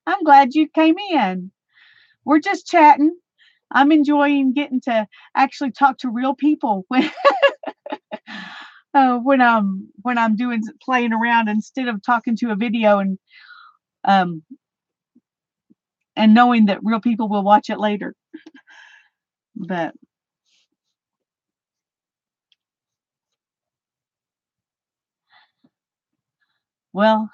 I'm glad you came in. We're just chatting. I'm enjoying getting to actually talk to real people when when I'm doing playing around instead of talking to a video and knowing that real people will watch it later. But well,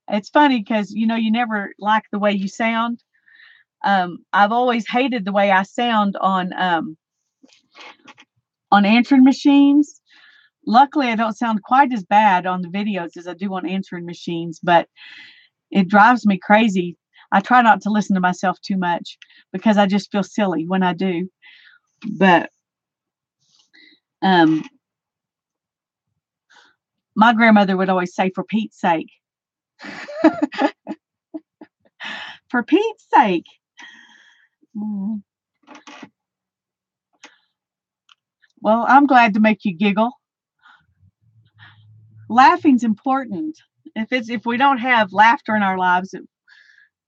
it's funny because you never like the way you sound. I've always hated the way I sound on answering machines. Luckily, I don't sound quite as bad on the videos as I do on answering machines, but it drives me crazy. I try not to listen to myself too much because I just feel silly when I do. But my grandmother would always say, "For Pete's sake." For Pete's sake. Well, I'm glad to make you giggle. Laughing's important. If we don't have laughter in our lives,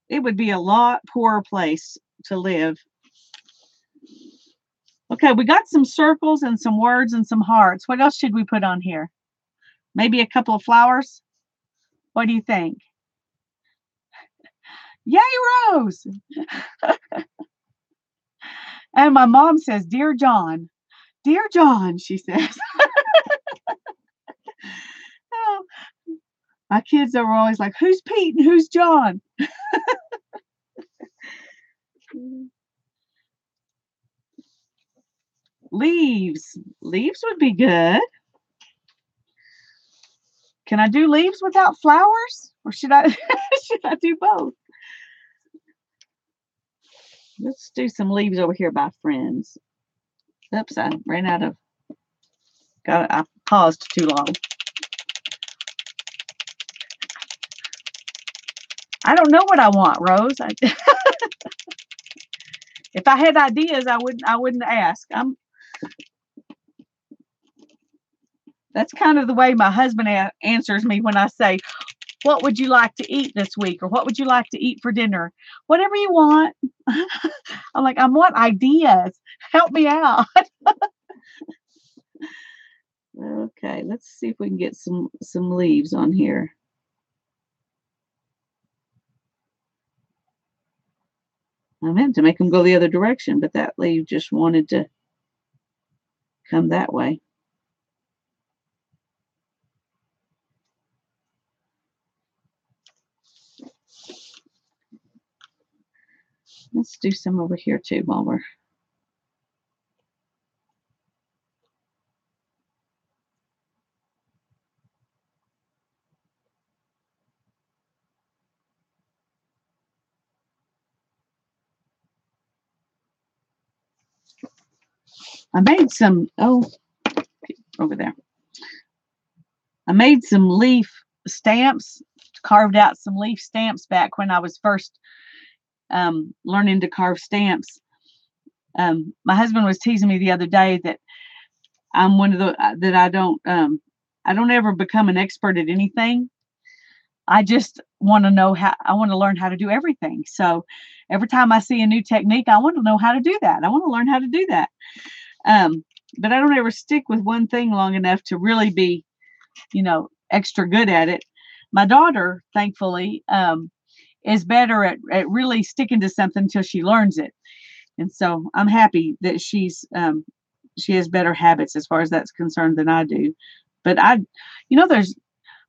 it would be a lot poorer place to live. Okay, we got some circles and some words and some hearts. What else should we put on here? Maybe a couple of flowers? What do you think? Yay, Rose! And my mom says, "Dear John." Dear John, she says. Oh, my kids are always like, "Who's Pete and who's John?" Leaves. Leaves would be good. Can I do leaves without flowers? Or should I should I do both? Let's do some leaves over here by friends. Oops, I ran out of I paused too long. I don't know what I want, Rose. If I had ideas, I wouldn't ask. That's kind of the way my husband answers me when I say, "What would you like to eat this week?" or "What would you like to eat for dinner?" Whatever you want. I'm like, I want ideas. Help me out. Okay, let's see if we can get some leaves on here. I meant to make them go the other direction, but that leaf just wanted to come that way. Let's do some over here too while we're. I made some, over there. I made some leaf stamps, carved out some leaf stamps back when I was first learning to carve stamps. My husband was teasing me the other day that I'm one of the that I don't ever become an expert at anything. I just want to know how, I want to learn how to do everything. So every time I see a new technique, I want to know how to do that. I want to learn how to do that. But I don't ever stick with one thing long enough to really be, extra good at it. My daughter, thankfully, is better at really sticking to something until she learns it. And so I'm happy that she has better habits as far as that's concerned than I do. But there's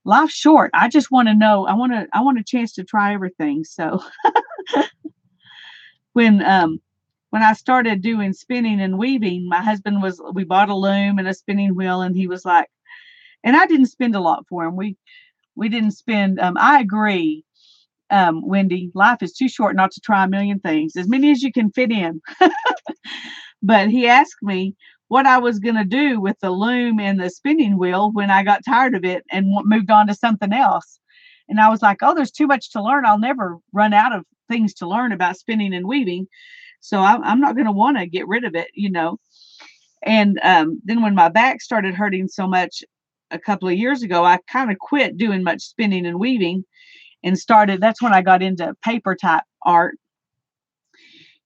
life's short. I just want to know. I want a chance to try everything. So when when I started doing spinning and weaving, my husband we bought a loom and a spinning wheel, and he was like, and I didn't spend a lot for him. We didn't spend. I agree, Wendy. Life is too short not to try a million things, as many as you can fit in. But he asked me what I was going to do with the loom and the spinning wheel when I got tired of it and moved on to something else. And I was like, oh, there's too much to learn. I'll never run out of things to learn about spinning and weaving. So I'm not going to want to get rid of it, And then when my back started hurting so much a couple of years ago, I kind of quit doing much spinning and weaving and that's when I got into paper type art.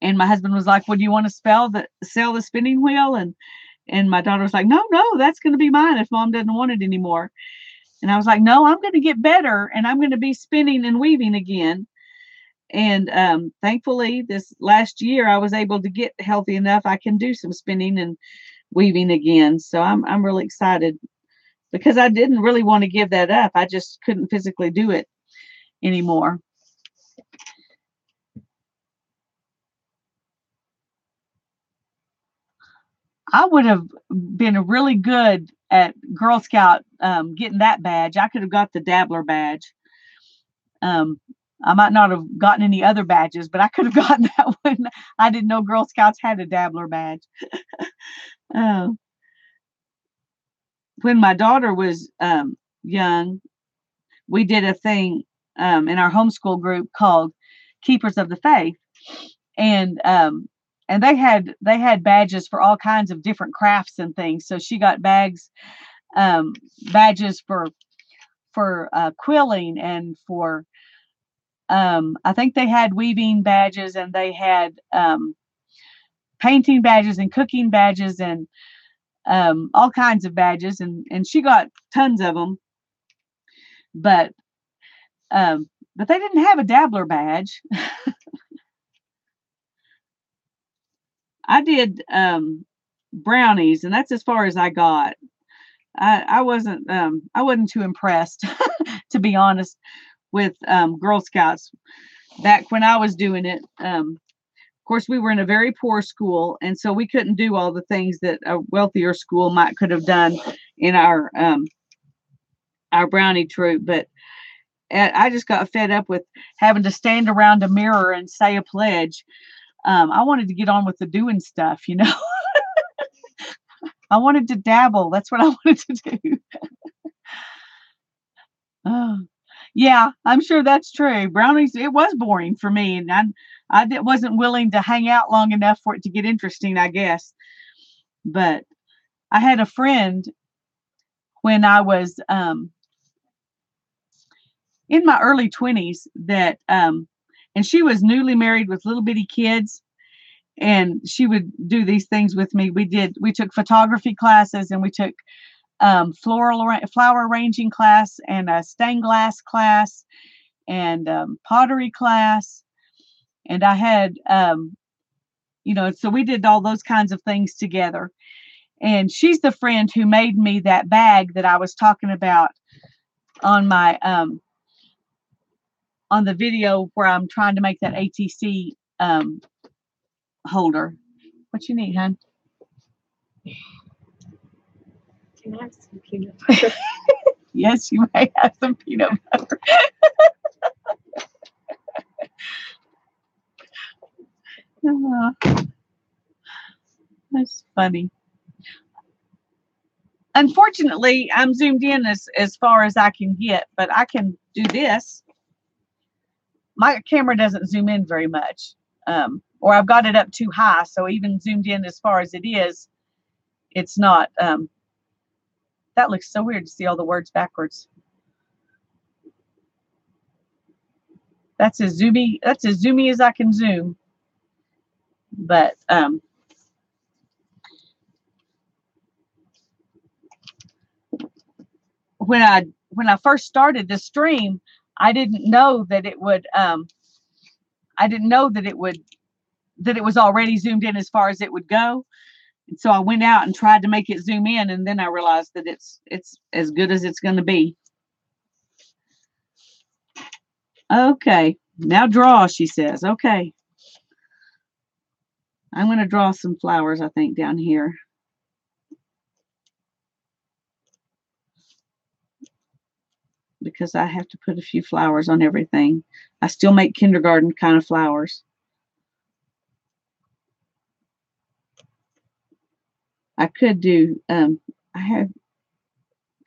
And my husband was like, well, do you want to sell the spinning wheel? And my daughter was like, no, that's going to be mine if mom doesn't want it anymore. And I was like, no, I'm going to get better and I'm going to be spinning and weaving again. And thankfully, this last year, I was able to get healthy enough. I can do some spinning and weaving again. So I'm really excited because I didn't really want to give that up. I just couldn't physically do it anymore. I would have been really good at Girl Scout getting that badge. I could have got the Dabbler badge. I might not have gotten any other badges, but I could have gotten that one. I didn't know Girl Scouts had a Dabbler badge. When my daughter was young, we did a thing in our homeschool group called Keepers of the Faith, and they had badges for all kinds of different crafts and things. So she got badges for quilling and for I think they had weaving badges and they had painting badges and cooking badges and all kinds of badges, and she got tons of them, but they didn't have a Dabbler badge. I did brownies, and that's as far as I got. I wasn't too impressed, to be honest, with Girl Scouts back when I was doing it. Of course, we were in a very poor school, and so we couldn't do all the things that a wealthier school could have done in our brownie troop. But I just got fed up with having to stand around a mirror and say a pledge. I wanted to get on with the doing stuff, I wanted to dabble. That's what I wanted to do. Oh, yeah, I'm sure that's true. Brownies, it was boring for me, and I wasn't willing to hang out long enough for it to get interesting, I guess. But I had a friend when I was in my early 20s that, and she was newly married with little bitty kids, and she would do these things with me. We took photography classes, and we took flower arranging class and a stained glass class and pottery class. And I had, so we did all those kinds of things together. And she's the friend who made me that bag that I was talking about on my, on the video where I'm trying to make that ATC holder. What you need, hon?
Can I have some peanut butter?
Yes, you may have some peanut butter. That's funny. Unfortunately, I'm zoomed in as far as I can get, but I can do this. My camera doesn't zoom in very much, or I've got it up too high, so even zoomed in as far as it is, It's not, that looks so weird to see all the words backwards. That's as zoomy as I can zoom. But when I first started the stream, I didn't know that it would that it was already zoomed in as far as it would go. And so I went out and tried to make it zoom in, and then I realized that it's as good as it's going to be. Okay, now draw, she says. Okay. I'm going to draw some flowers, I think, down here. Because I have to put a few flowers on everything. I still make kindergarten kind of flowers. I could do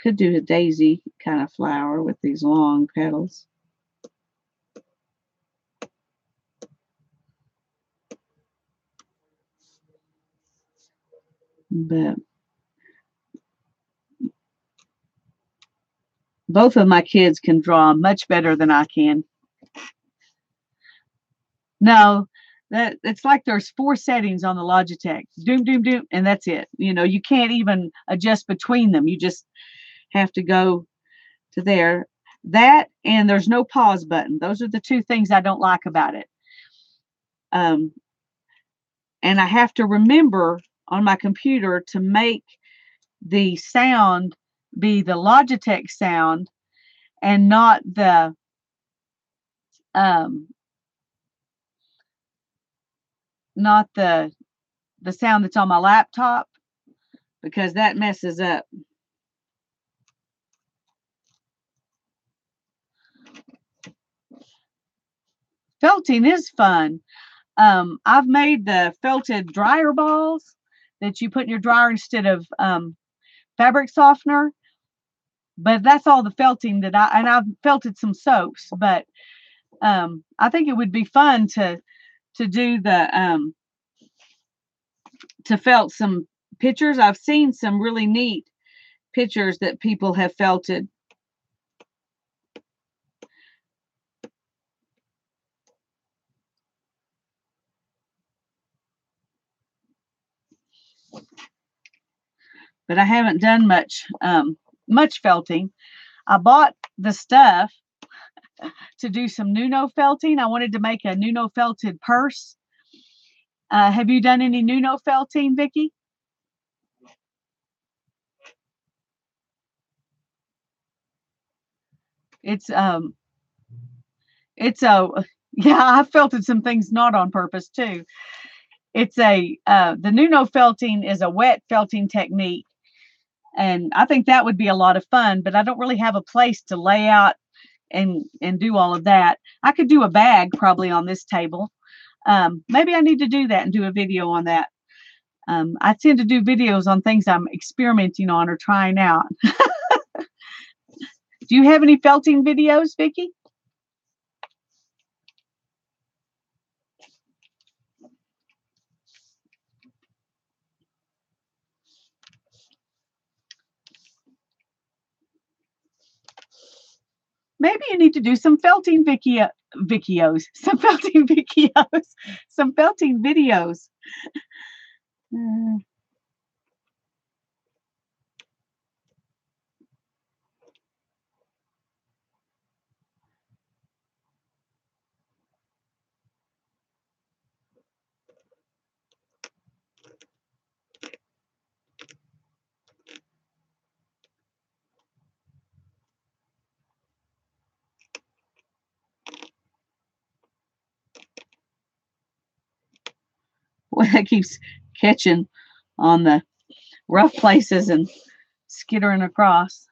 could do a daisy kind of flower with these long petals. But both of my kids can draw much better than I can. No, that it's like there's 4 settings on the Logitech. Doom, doom, doom, and that's it. You know, you can't even adjust between them. You just have to go to there. That, and there's no pause button. Those are the 2 things I don't like about it. And I have to remember on my computer to make the sound be the Logitech sound and not the sound that's on my laptop, because that messes up. Felting is fun. I've made the felted dryer balls that you put in your dryer instead of fabric softener, but that's all the felting that I've felted some soaps, but I think it would be fun to do the to felt some pictures. I've seen some really neat pictures that people have felted. But I haven't done much felting. I bought the stuff to do some Nuno felting. I wanted to make a Nuno felted purse. Have you done any Nuno felting, Vicki? It's a yeah, I felted some things not on purpose too. It's the Nuno felting is a wet felting technique, and I think that would be a lot of fun, but I don't really have a place to lay out and do all of that. I could do a bag probably on this table. Maybe I need to do that and do a video on that. I tend to do videos on things I'm experimenting on or trying out. Do you have any felting videos, Vicki? Maybe you need to do some felting videos, some felting videos, some felting videos. Boy, that keeps catching on the rough places and skittering across.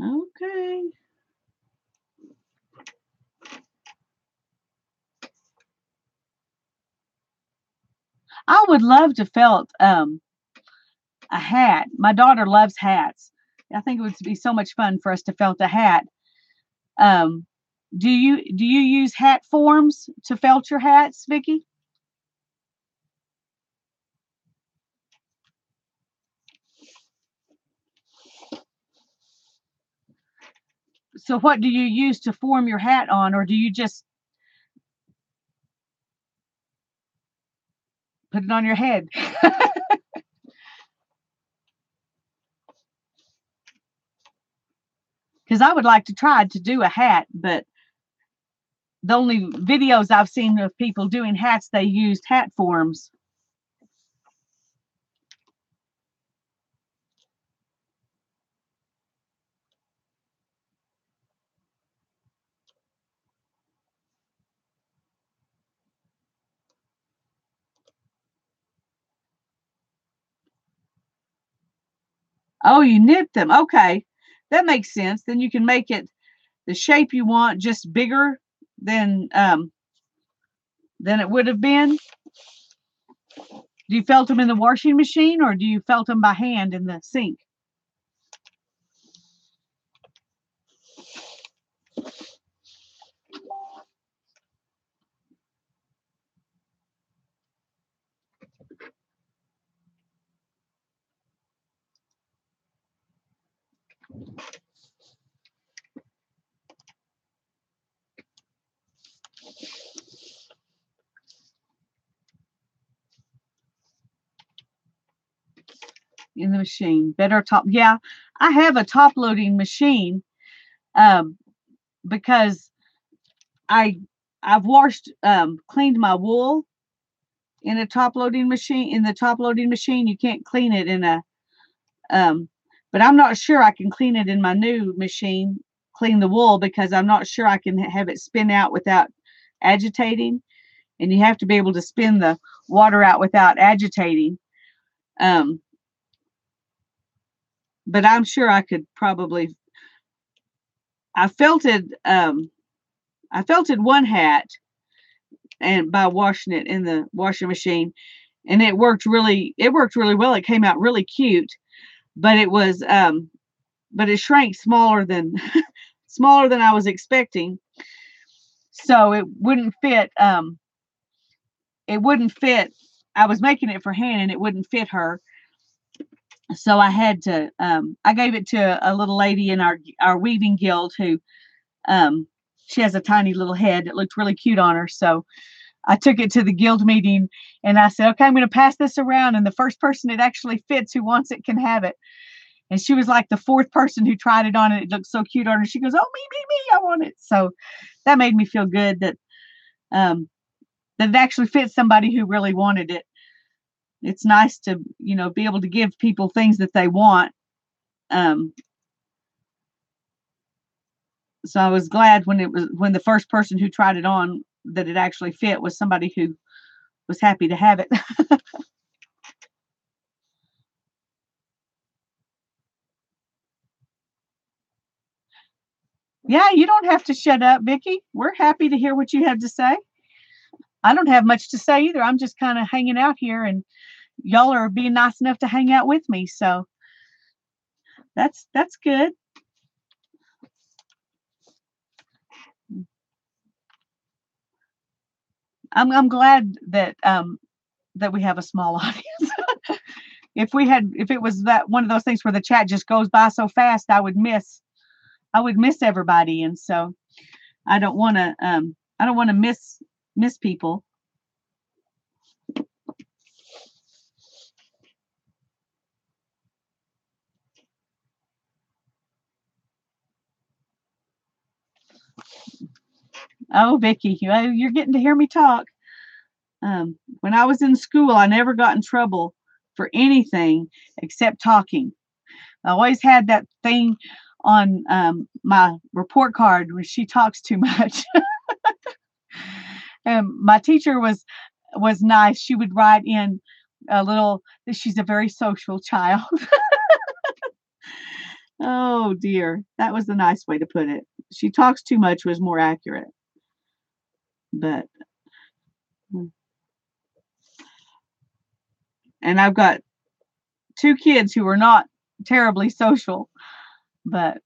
Okay. I would love to felt a hat. My daughter loves hats. I think it would be so much fun for us to felt a hat. Do you use hat forms to felt your hats, Vicki? So what do you use to form your hat on, or do you just put it on your head? Because I would like to try to do a hat, but the only videos I've seen of people doing hats, they used hat forms. Oh, you knit them. Okay. That makes sense. Then you can make it the shape you want, just bigger than it would have been. Do you felt them in the washing machine, or do you felt them by hand in the sink? In the machine. Better top. Yeah, I have a top loading machine um, because I I've cleaned my wool in a top loading machine. In the top loading machine, you can't clean it in a um, but I'm not sure I can clean it in my new machine, clean the wool, because I'm not sure I can have it spin out without agitating, and you have to be able to spin the water out without agitating. Um, but I'm sure I could probably. I felted I felted one hat and by washing it in the washing machine, and it worked really well. It came out really cute, but but it shrank smaller than smaller than I was expecting. So it wouldn't fit. I was making it for hand and it wouldn't fit her. So I had to I gave it to a little lady in our weaving guild who she has a tiny little head. It looked really cute on her. So I took it to the guild meeting and I said, okay, I'm going to pass this around. And the first person it actually fits who wants it can have it. And she was like the fourth person who tried it on, and it looked so cute on her. She goes, oh, me, I want it. So that made me feel good that it actually fits somebody who really wanted it. It's nice to, be able to give people things that they want. So I was glad when the first person who tried it on that it actually fit was somebody who was happy to have it. Yeah, you don't have to shut up, Vicki. We're happy to hear what you have to say. I don't have much to say either. I'm just kind of hanging out here, and y'all are being nice enough to hang out with me. So that's good. I'm glad that we have a small audience. If it was that one of those things where the chat just goes by so fast, I would miss everybody, and so I don't want to miss people. Oh, Vicki, you're getting to hear me talk. When I was in school, I never got in trouble for anything except talking. I always had that thing on my report card where she talks too much. And my teacher was nice. She would write in a little that she's a very social child. Oh dear, that was a nice way to put it. She talks too much was more accurate. But and I've got two kids who are not terribly social, but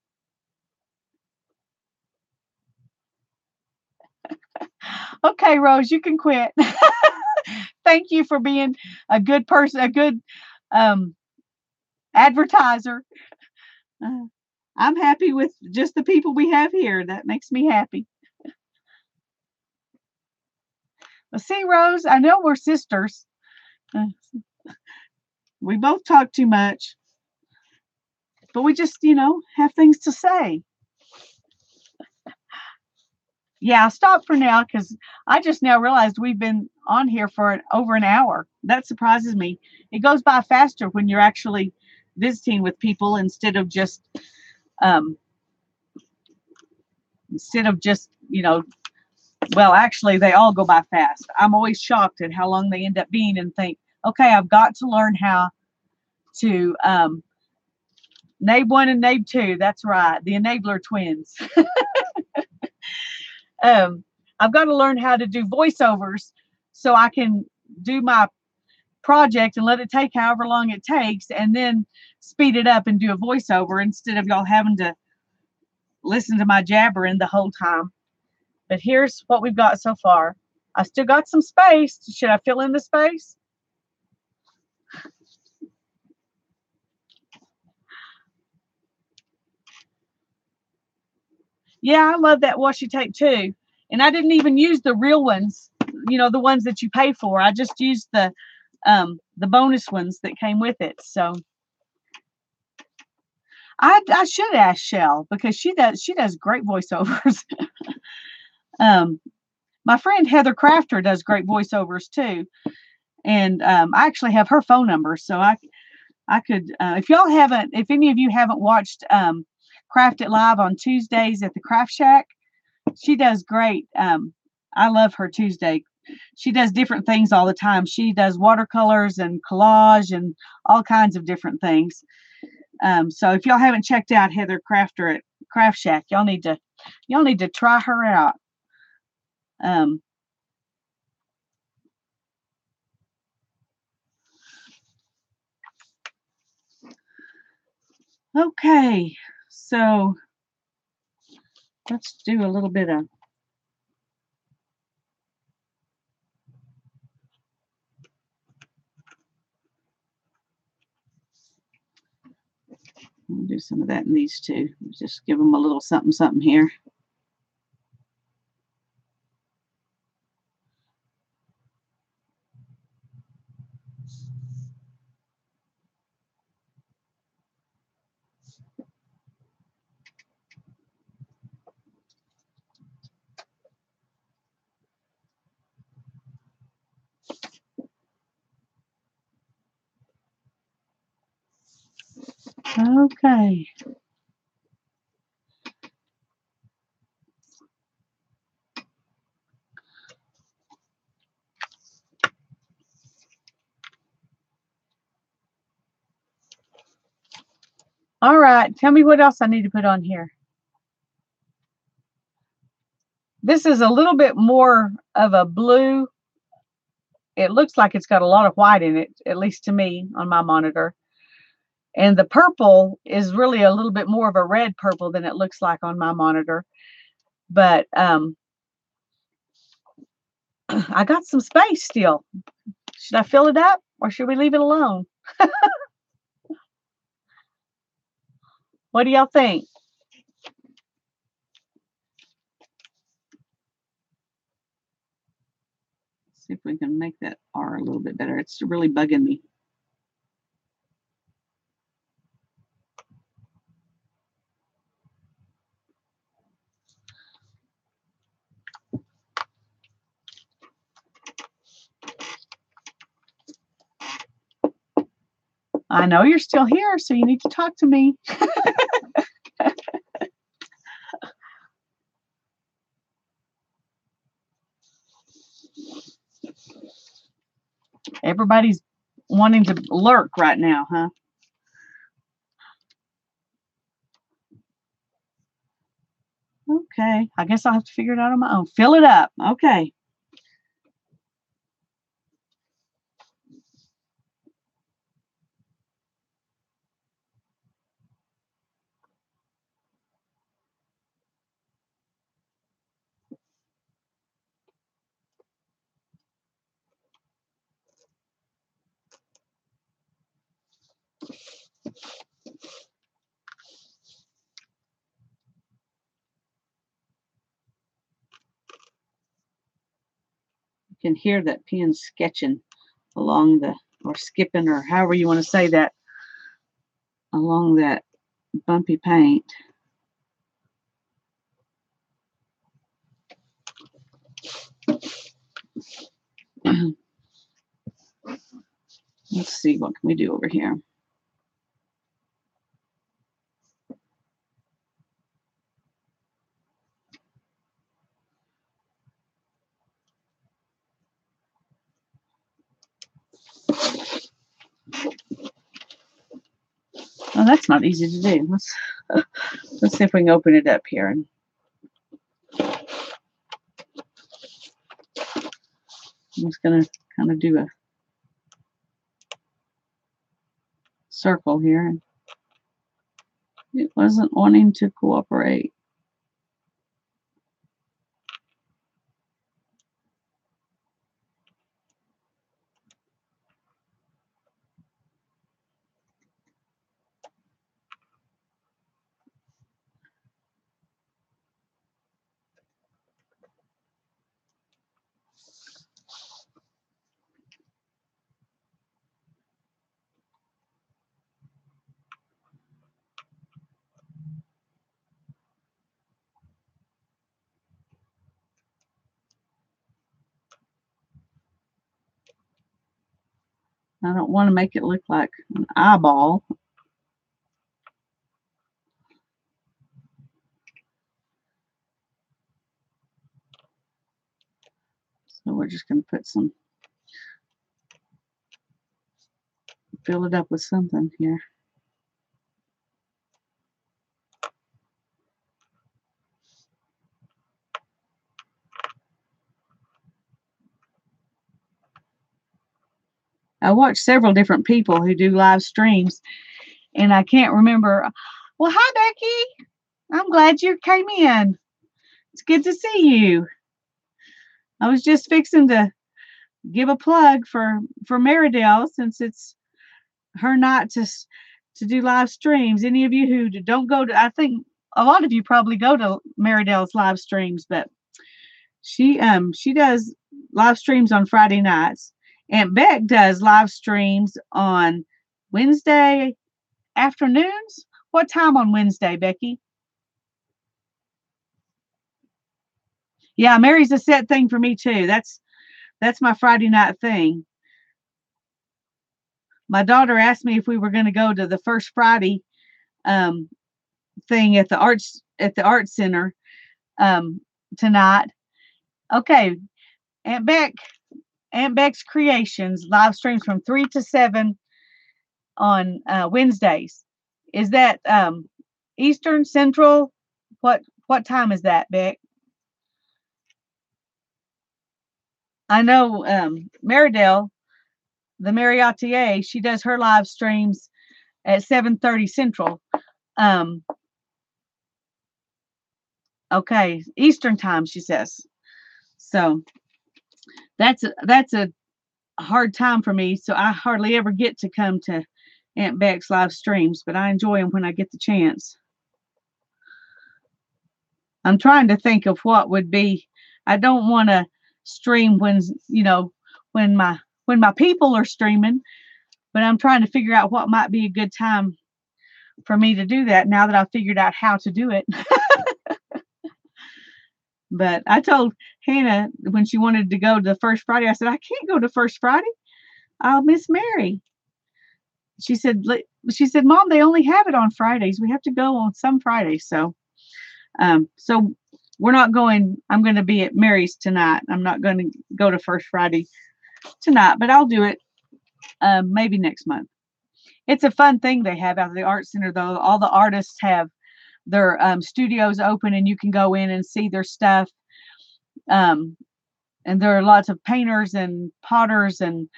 okay, Rose, you can quit. Thank you for being a good person, a good advertiser. I'm happy with just the people we have here. That makes me happy. Well, see, Rose, I know we're sisters. Uh, we both talk too much, but we just, have things to say. Yeah, I'll stop for now because I just now realized we've been on here for over an hour. That surprises me. It goes by faster when you're actually visiting with people um, instead of just, well, actually, they all go by fast. I'm always shocked at how long they end up being and think, okay, I've got to learn how to name one and name two. That's right, the enabler twins. um, I've got to learn how to do voiceovers so I can do my project and let it take however long it takes and then speed it up and do a voiceover instead of y'all having to listen to my jabbering the whole time. But here's what we've got so far. I still got some space. Should I fill in the space? Yeah, I love that washi tape too. And I didn't even use the real ones, the ones that you pay for. I just used the bonus ones that came with it. So I should ask Shell because she does great voiceovers. um, my friend Heather Crafter does great voiceovers too, and I actually have her phone number, so I could if any of you haven't watched Craft It Live on Tuesdays at the Craft Shack, she does great. I love her Tuesday. She does different things all the time. She does watercolors and collage and all kinds of different things. So if y'all haven't checked out Heather Crafter at Craft Shack, y'all need to try her out. Um, okay, so let's do a little bit of. We'll do some of that in these two. Just give them a little something, something here. Okay. All right. Tell me what else I need to put on here. This is a little bit more of a blue. It looks like it's got a lot of white in it, at least to me on my monitor. And the purple is really a little bit more of a red purple than it looks like on my monitor. But I got some space still. Should I fill it up or should we leave it alone? What do y'all think? See if we can make that R a little bit better. It's really bugging me. I know you're still here, so you need to talk to me. Everybody's wanting to lurk right now, huh? Okay, I guess I'll have to figure it out on my own. Fill it up. Okay. can hear that pen sketching along the, or skipping, or however you want to say that, along that bumpy paint. Let's see, what can we do over here? Oh, that's not easy to do. Let's see if we can open it up here. And I'm just gonna kind of do a circle here. It wasn't wanting to cooperate. I don't want to make it look like an eyeball. So we're just going to put some, fill it up with something here. I watch several different people who do live streams, and I can't remember. Well, hi, Becky. I'm glad you came in. It's good to see you. I was just fixing to give a plug for Meridell, since it's her night to do live streams. Any of you who don't go to, I think a lot of you probably go to Meridell's live streams, but she does live streams on Friday nights. Aunt Beck does live streams on Wednesday afternoons. What time on Wednesday, Becky? Yeah, Mary's a set thing for me too. That's my Friday night thing. My daughter asked me if we were going to go to the First Friday thing at the arts center tonight. Okay, Aunt Beck's Creations live streams from 3 to 7 on Wednesdays. Is that Eastern, Central? What time is that, Beck? I know Meridell, the Mariotier, she does her live streams at 7:30 Central. Okay, Eastern time, she says. So that's a hard time for me. So I hardly ever get to come to Aunt Beck's live streams, but I enjoy them when I get the chance. I'm trying to think of what would be. I don't want to stream when my people are streaming, but I'm trying to figure out what might be a good time for me to do that now that I've figured out how to do it. But I told Hannah when she wanted to go to the First Friday, I said, I can't go to First Friday. I'll miss Mary. She said, Mom, they only have it on Fridays. We have to go on some Fridays. So we're not going. I'm going to be at Mary's tonight. I'm not going to go to First Friday tonight, but I'll do it maybe next month. It's a fun thing they have out of the art center, though. All the artists have their studios open, and you can go in and see their stuff. And there are lots of painters and potters, and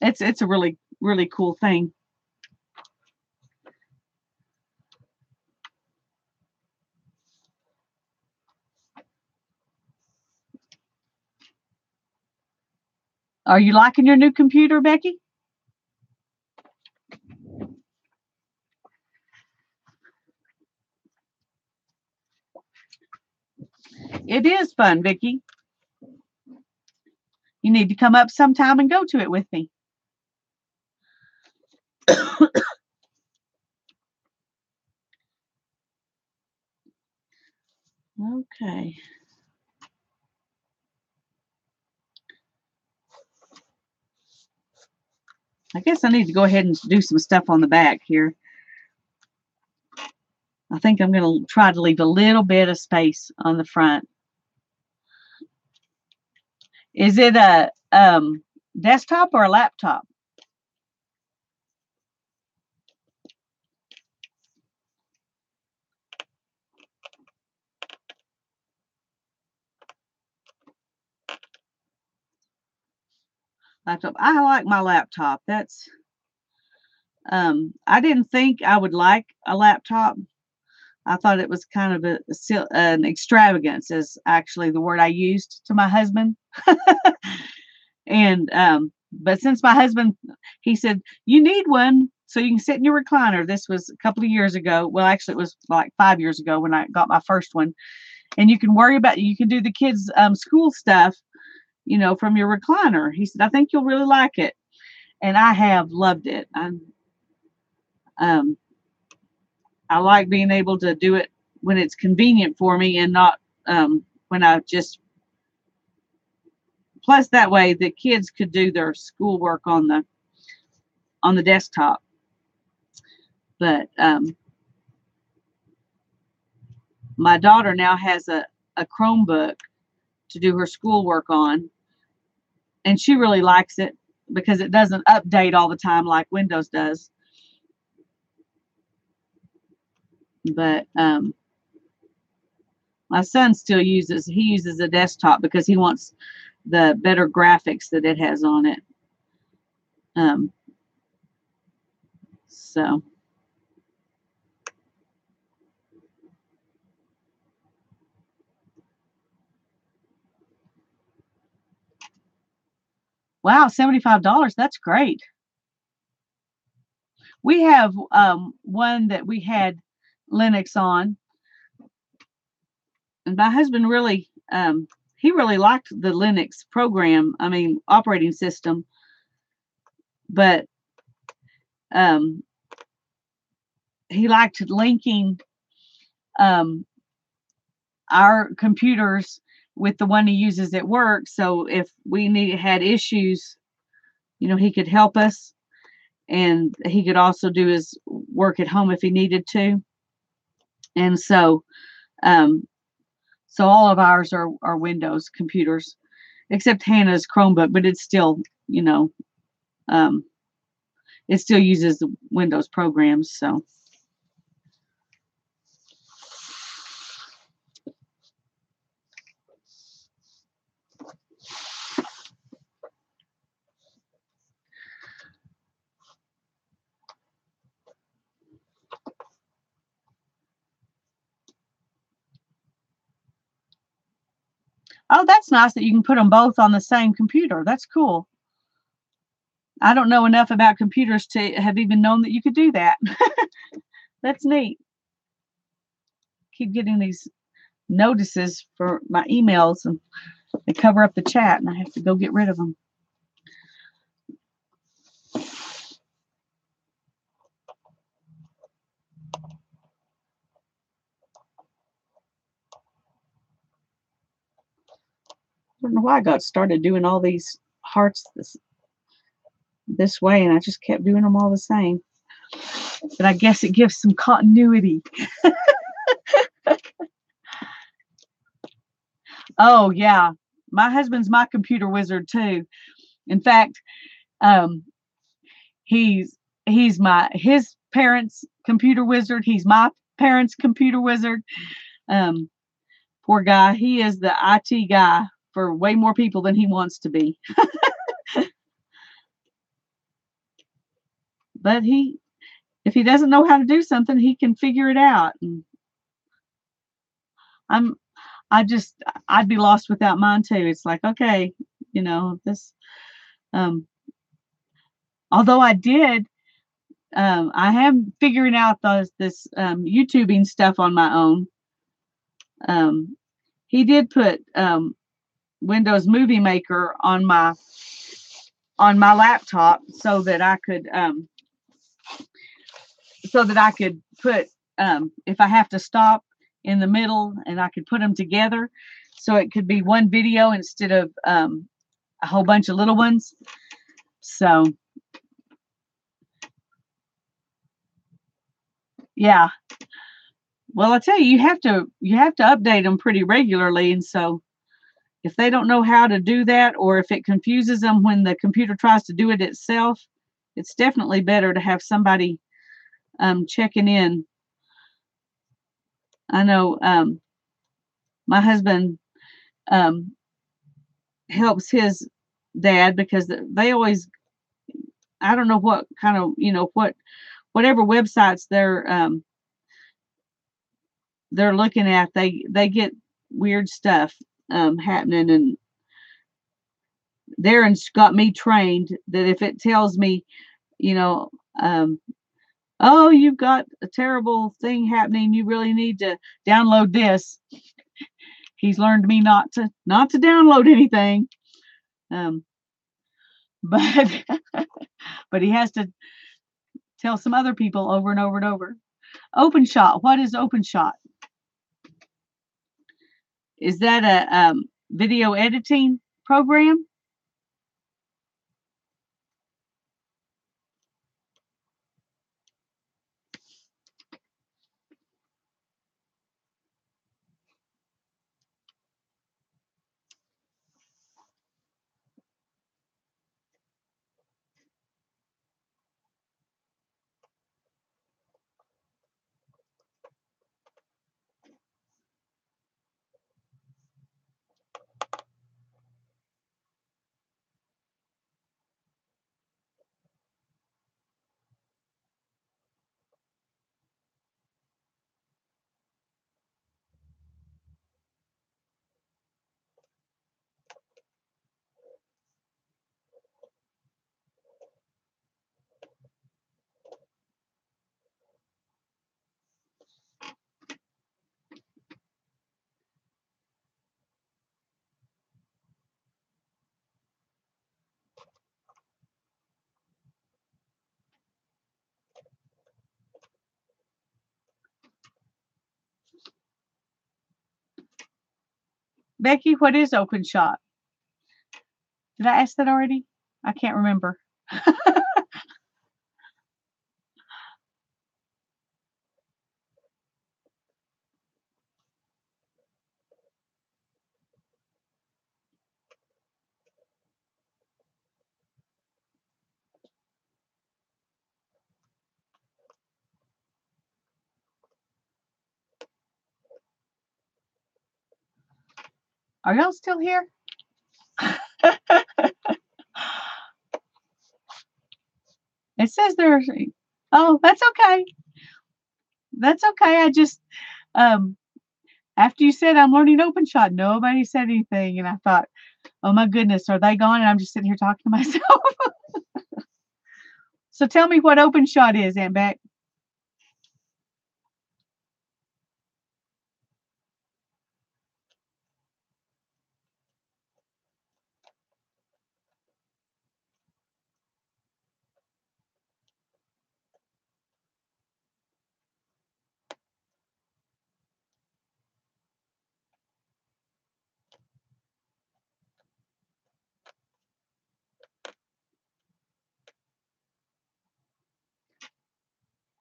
it's a really, really cool thing. Are you liking your new computer, Becky? It is fun, Vicki. You need to come up sometime and go to it with me. Okay. I guess I need to go ahead and do some stuff on the back here. I think I'm going to try to leave a little bit of space on the front. Is it a desktop or a laptop? Laptop. I like my laptop. That's I didn't think I would like a laptop. I thought it was kind of an extravagance is actually the word I used to my husband. And but since my husband, he said, you need one so you can sit in your recliner. This was a couple of years ago. Well, actually, it was like 5 years ago when I got my first one. And you can you can do the kids' school stuff, from your recliner. He said, I think you'll really like it. And I have loved it. I like being able to do it when it's convenient for me and not when I just. Plus, that way the kids could do their schoolwork on the desktop. But my daughter now has a Chromebook to do her schoolwork on, and she really likes it because it doesn't update all the time like Windows does. But my son still uses a desktop because he wants the better graphics that it has on it. So wow, $75. That's great. We have one that we had Linux on, and my husband really he really liked the Linux program. I mean, operating system, but he liked linking our computers with the one he uses at work. So if we had issues, he could help us, and he could also do his work at home if he needed to. And so all of ours are Windows computers, except Hannah's Chromebook, but it's still, it still uses the Windows programs. So. Oh, that's nice that you can put them both on the same computer. That's cool. I don't know enough about computers to have even known that you could do that. That's neat. Keep getting these notices for my emails, and they cover up the chat, and I have to go get rid of them. I don't know why I got started doing all these hearts this way, and I just kept doing them all the same. But I guess it gives some continuity. Oh yeah, my husband's my computer wizard too. In fact, he's his parents' computer wizard. He's my parents' computer wizard. Poor guy, he is the IT guy for way more people than he wants to be. But if he doesn't know how to do something, he can figure it out. And I'd be lost without mine too. It's like, okay, this, although I am figuring out this YouTubing stuff on my own. He did put Windows Movie Maker on my laptop so that I could put if I have to stop in the middle, and I could put them together so it could be one video instead of a whole bunch of little ones. So yeah, well, I tell you, you have to update them pretty regularly, and so if they don't know how to do that, or if it confuses them when the computer tries to do it itself, it's definitely better to have somebody checking in. I know my husband um, helps his dad because they always, I don't know what kind of, whatever websites they're looking at, they get weird stuff happening, and Darren's got me trained that if it tells me, you know, oh, you've got a terrible thing happening, you really need to download this. He's learned me not to download anything. But but he has to tell some other people over and over and over. OpenShot. What is OpenShot? Is that a video editing program? Becky, what is OpenShot? Did I ask that already? I can't remember. Are y'all still here? It says there's. Oh, that's okay. That's okay. I just after you said I'm learning OpenShot, nobody said anything, and I thought, oh my goodness, are they gone? And I'm just sitting here talking to myself. So tell me what OpenShot is, Aunt Beck.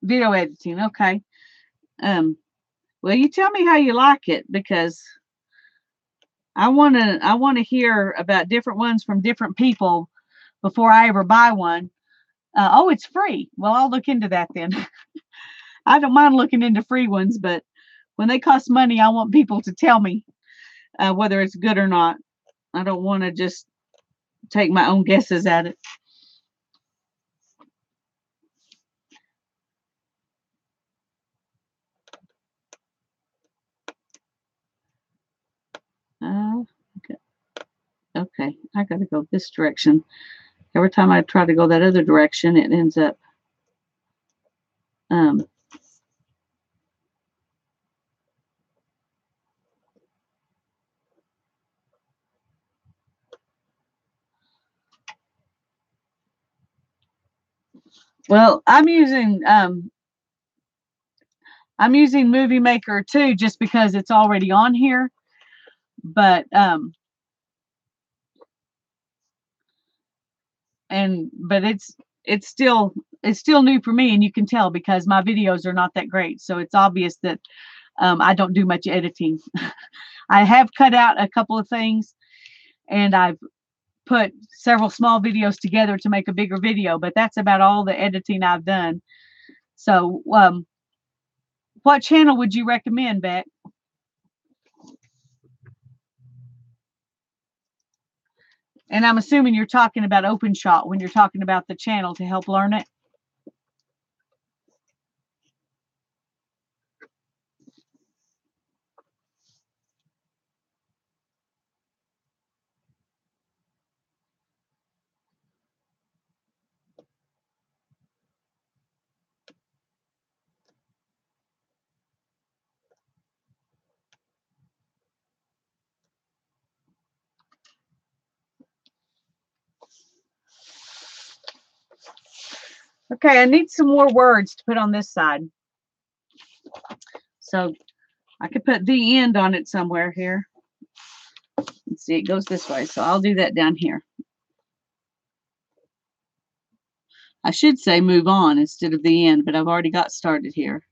Video editing. Okay. Well, you tell me how you like it, because I wanna hear about different ones from different people before I ever buy one. Oh, it's free. Well, I'll look into that then. I don't mind looking into free ones, but when they cost money, I want people to tell me whether it's good or not. I don't want to just take my own guesses at it. Okay. Okay, I got to go this direction. Every time I try to go that other direction, it ends up. Um, Well, I'm using Movie Maker too, just because it's already on here. But but it's still new for me, and you can tell because my videos are not that great. So it's obvious that I don't do much editing. I have cut out a couple of things, and I've put several small videos together to make a bigger video, but that's about all the editing I've done. So, what channel would you recommend, Beck? And I'm assuming you're talking about OpenShot when you're talking about the channel to help learn it. Okay, I need some more words to put on this side. So I could put the end on it somewhere here. Let's see, it goes this way. So I'll do that down here. I should say move on instead of the end, but I've already got started here.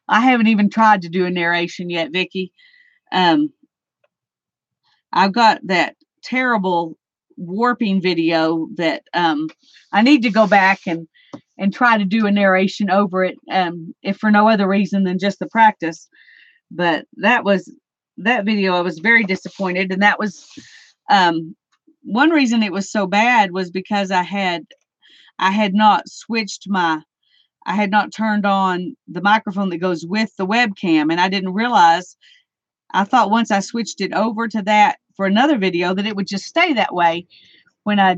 I haven't even tried to do a narration yet, Vicki. I've got that terrible warping video that I need to go back and try to do a narration over it, if for no other reason than just the practice. But that video, I was very disappointed, and that was one reason it was so bad was because I had not I had not turned on the microphone that goes with the webcam, and I didn't realize. I thought once I switched it over to that for another video that it would just stay that way when I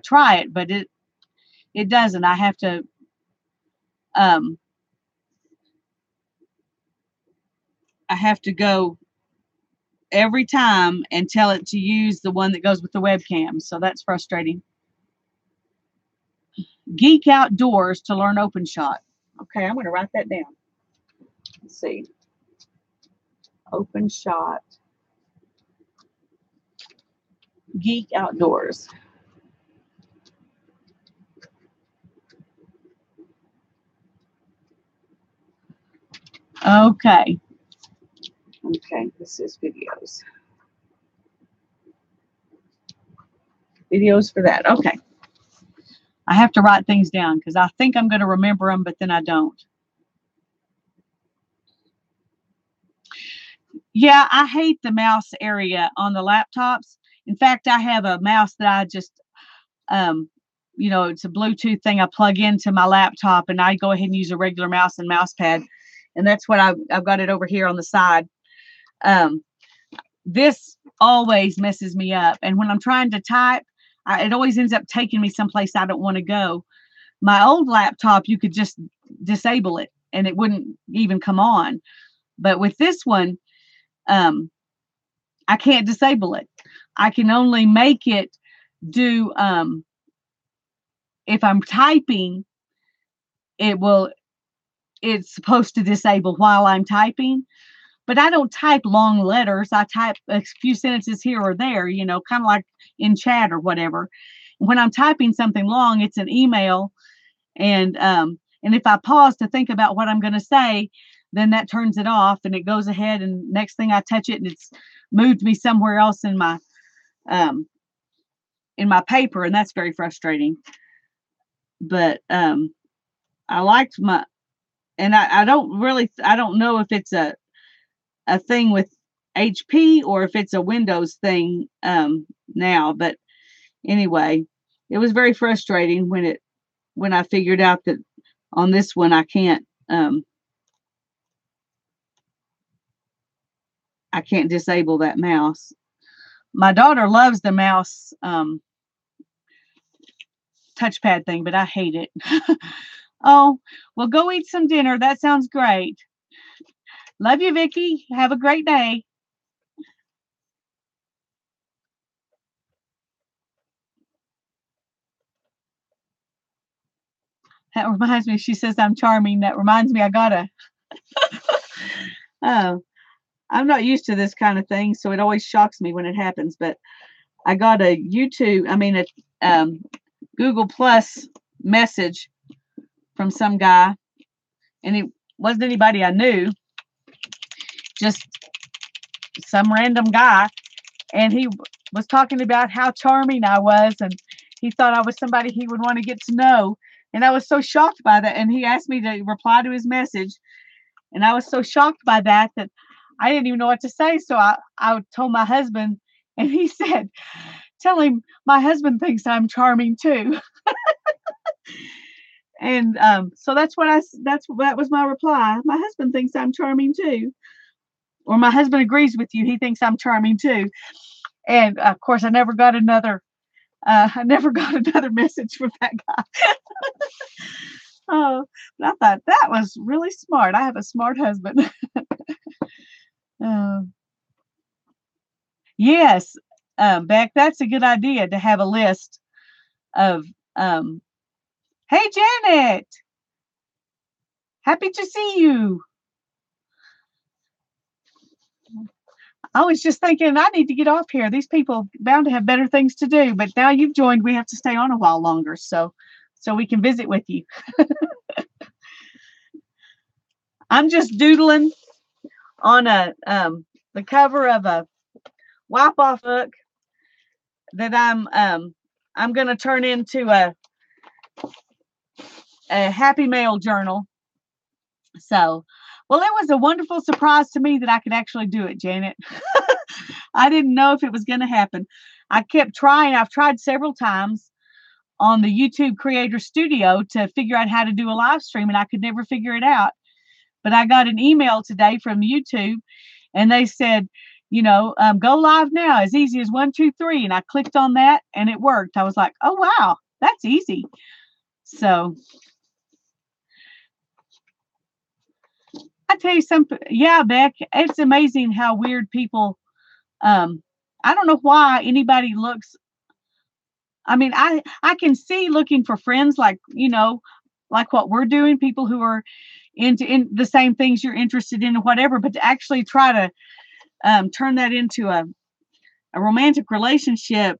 try it, but it doesn't. I have to go every time and tell it to use the one that goes with the webcam. So that's frustrating. Geek outdoors to learn OpenShot. Okay, I'm going to write that down. Let's see. OpenShot. Geek outdoors. Okay. Okay, this is videos. Videos for that. Okay. I have to write things down because I think I'm going to remember them, but then I don't. Yeah, I hate the mouse area on the laptops. In fact, I have a mouse that I just, it's a Bluetooth thing I plug into my laptop, and I go ahead and use a regular mouse and mouse pad. And that's what I've got it over here on the side. This always messes me up. And when I'm trying to type, it always ends up taking me someplace I don't want to go. My old laptop, you could just disable it and it wouldn't even come on. But with this one, I can't disable it. I can only make it do, if I'm typing, it's supposed to disable while I'm typing. But I don't type long letters. I type a few sentences here or there, kind of like in chat or whatever. When I'm typing something long, it's an email. And if I pause to think about what I'm going to say, then that turns it off and it goes ahead. And next thing I touch it, and it's moved me somewhere else in my paper, and that's very frustrating. But I liked and I don't know if it's a thing with HP or if it's a Windows thing now. But anyway, it was very frustrating when I figured out that on this one I can't disable that mouse. My daughter loves the mouse touchpad thing, but I hate it. Oh, well, go eat some dinner. That sounds great. Love you, Vicki. Have a great day. That reminds me, she says I'm charming. That reminds me, I gotta. Oh, I'm not used to this kind of thing, so it always shocks me when it happens. But I got a Google Plus message from some guy, and it wasn't anybody I knew, just some random guy, and he was talking about how charming I was, and he thought I was somebody he would want to get to know. And I was so shocked by that. And he asked me to reply to his message, and I was so shocked by that that I didn't even know what to say. So I told my husband, and he said, "Tell him my husband thinks I'm charming too." And so that was my reply. My husband thinks I'm charming too, or my husband agrees with you. He thinks I'm charming too. And of course, I never got another message from that guy. Oh, but I thought that was really smart. I have a smart husband. Uh, yes, Beck, that's a good idea to have a list of, hey, Janet, happy to see you. I was just thinking I need to get off here. These people bound to have better things to do, but now you've joined, we have to stay on a while longer, so we can visit with you. I'm just doodling on the cover of a wipe off book that I'm going to turn into a happy mail journal. So, well, it was a wonderful surprise to me that I could actually do it, Janet. I didn't know if it was going to happen. I kept trying. I've tried several times on the YouTube Creator Studio to figure out how to do a live stream, and I could never figure it out. But I got an email today from YouTube, and they said, go live now, as easy as 1, 2, 3. And I clicked on that, and it worked. I was like, oh, wow, that's easy. So I tell you something. Yeah, Beck, it's amazing how weird people, I don't know why anybody looks. I mean, I can see looking for friends like what we're doing, people who are in the same things you're interested in, or whatever. But to actually try to turn that into a romantic relationship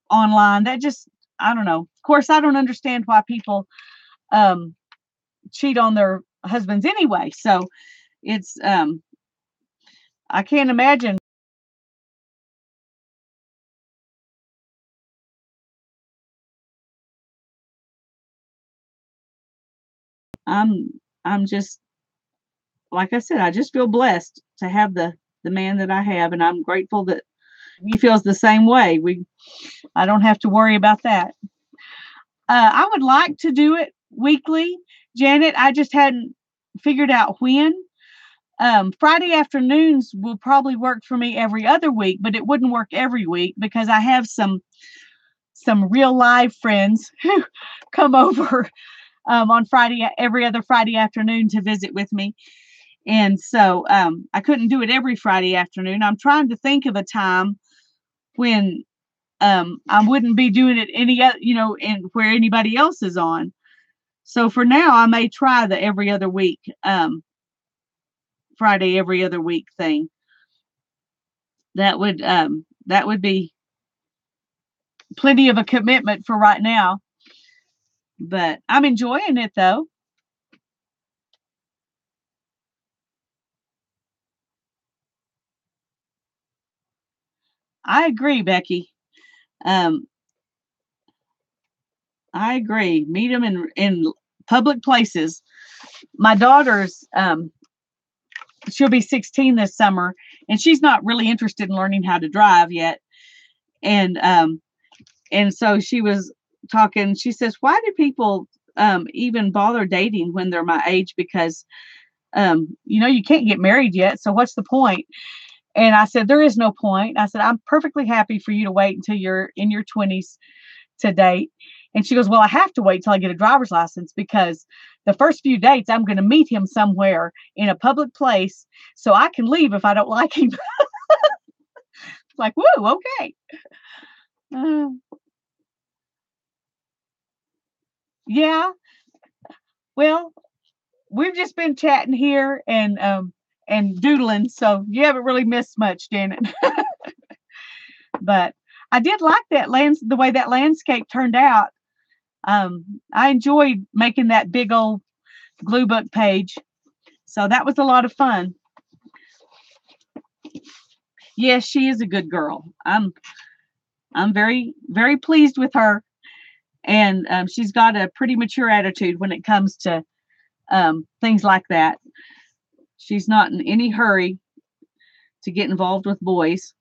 online, that just, I don't know. Of course, I don't understand why people cheat on their husbands anyway. So it's I can't imagine. I'm just, like I said, I just feel blessed to have the man that I have, and I'm grateful that he feels the same way. I don't have to worry about that. I would like to do it weekly, Janet. I just hadn't figured out when. Friday afternoons will probably work for me every other week, but it wouldn't work every week because I have some real live friends who come over on Friday, every other Friday afternoon to visit with me. And so I couldn't do it every Friday afternoon. I'm trying to think of a time when I wouldn't be doing it any other, and where anybody else is on. So for now, I may try the every other week, Friday every other week thing. That would be plenty of a commitment for right now, but I'm enjoying it though. I agree, Becky. Um, I agree. Meet them in public places. My daughter's she'll be 16 this summer, and she's not really interested in learning how to drive yet. And so she was talking. She says, "Why do people even bother dating when they're my age? Because you can't get married yet. So what's the point?" And I said, "There is no point." I said, "I'm perfectly happy for you to wait until you're in your 20s to date." And she goes, "Well, I have to wait till I get a driver's license because the first few dates, I'm going to meet him somewhere in a public place so I can leave if I don't like him." It's like, woo, okay. Uh, yeah. Well, we've just been chatting here and doodling, so you haven't really missed much, Janet. But I did like the way that landscape turned out. I enjoyed making that big old glue book page. So that was a lot of fun. Yes, she is a good girl. I'm very, very pleased with her. And she's got a pretty mature attitude when it comes to things like that. She's not in any hurry to get involved with boys.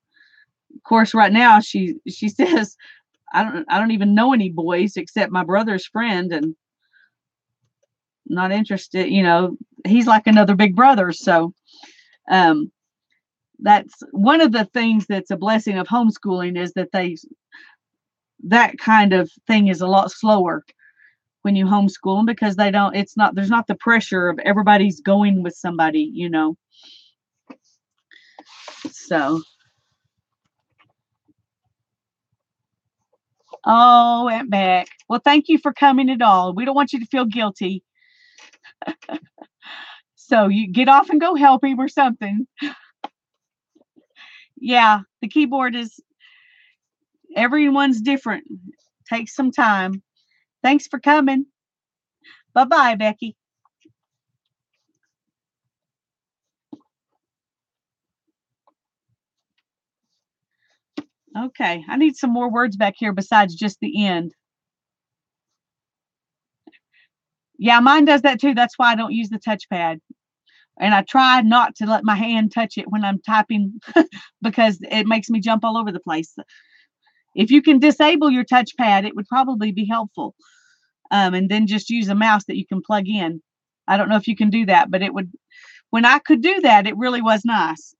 Of course, right now she says, I don't even know any boys except my brother's friend, and not interested. He's like another big brother. So um, that's one of the things that's a blessing of homeschooling, is that kind of thing is a lot slower when you homeschool them, because there's not the pressure of everybody's going with somebody. So, oh, Aunt Beck. Well, thank you for coming at all. We don't want you to feel guilty. So you get off and go help him or something. Yeah, the keyboard is, everyone's different. Takes some time. Thanks for coming. Bye-bye, Becky. Okay, I need some more words back here besides just the end. Yeah, mine does that too. That's why I don't use the touchpad. And I try not to let my hand touch it when I'm typing because it makes me jump all over the place. If you can disable your touchpad, it would probably be helpful. And then just use a mouse that you can plug in. I don't know if you can do that, but it would, when I could do that, it really was nice.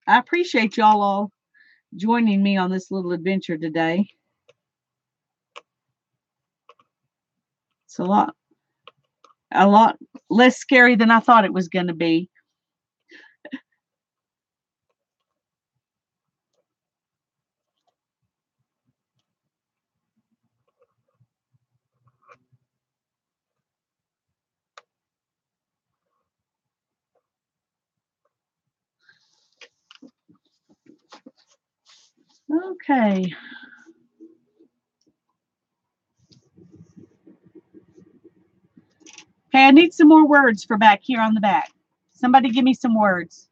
I appreciate y'all all joining me on this little adventure today. It's a lot less scary than I thought it was going to be. Okay. Okay, I need some more words for back here on the back. Somebody give me some words.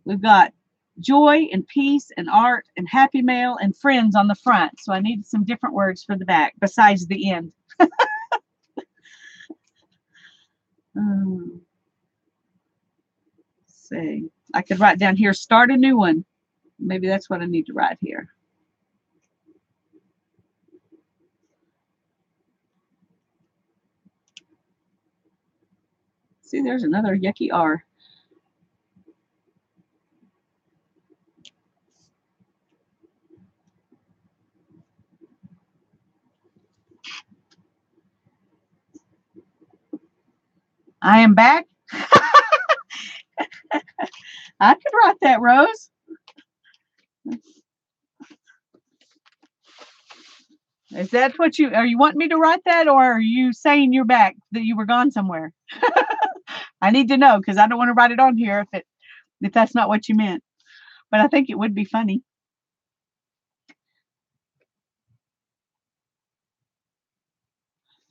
We've got joy and peace and art and happy mail and friends on the front. So I need some different words for the back besides the end. Let's see. I could write down here, start a new one. Maybe that's what I need to write here. See, there's another yucky R. I am back. I could write that, Rose. Is that what are you wanting me to write that, or are you saying you're back, that you were gone somewhere? I need to know, because I don't want to write it on here if that's not what you meant. But I think it would be funny.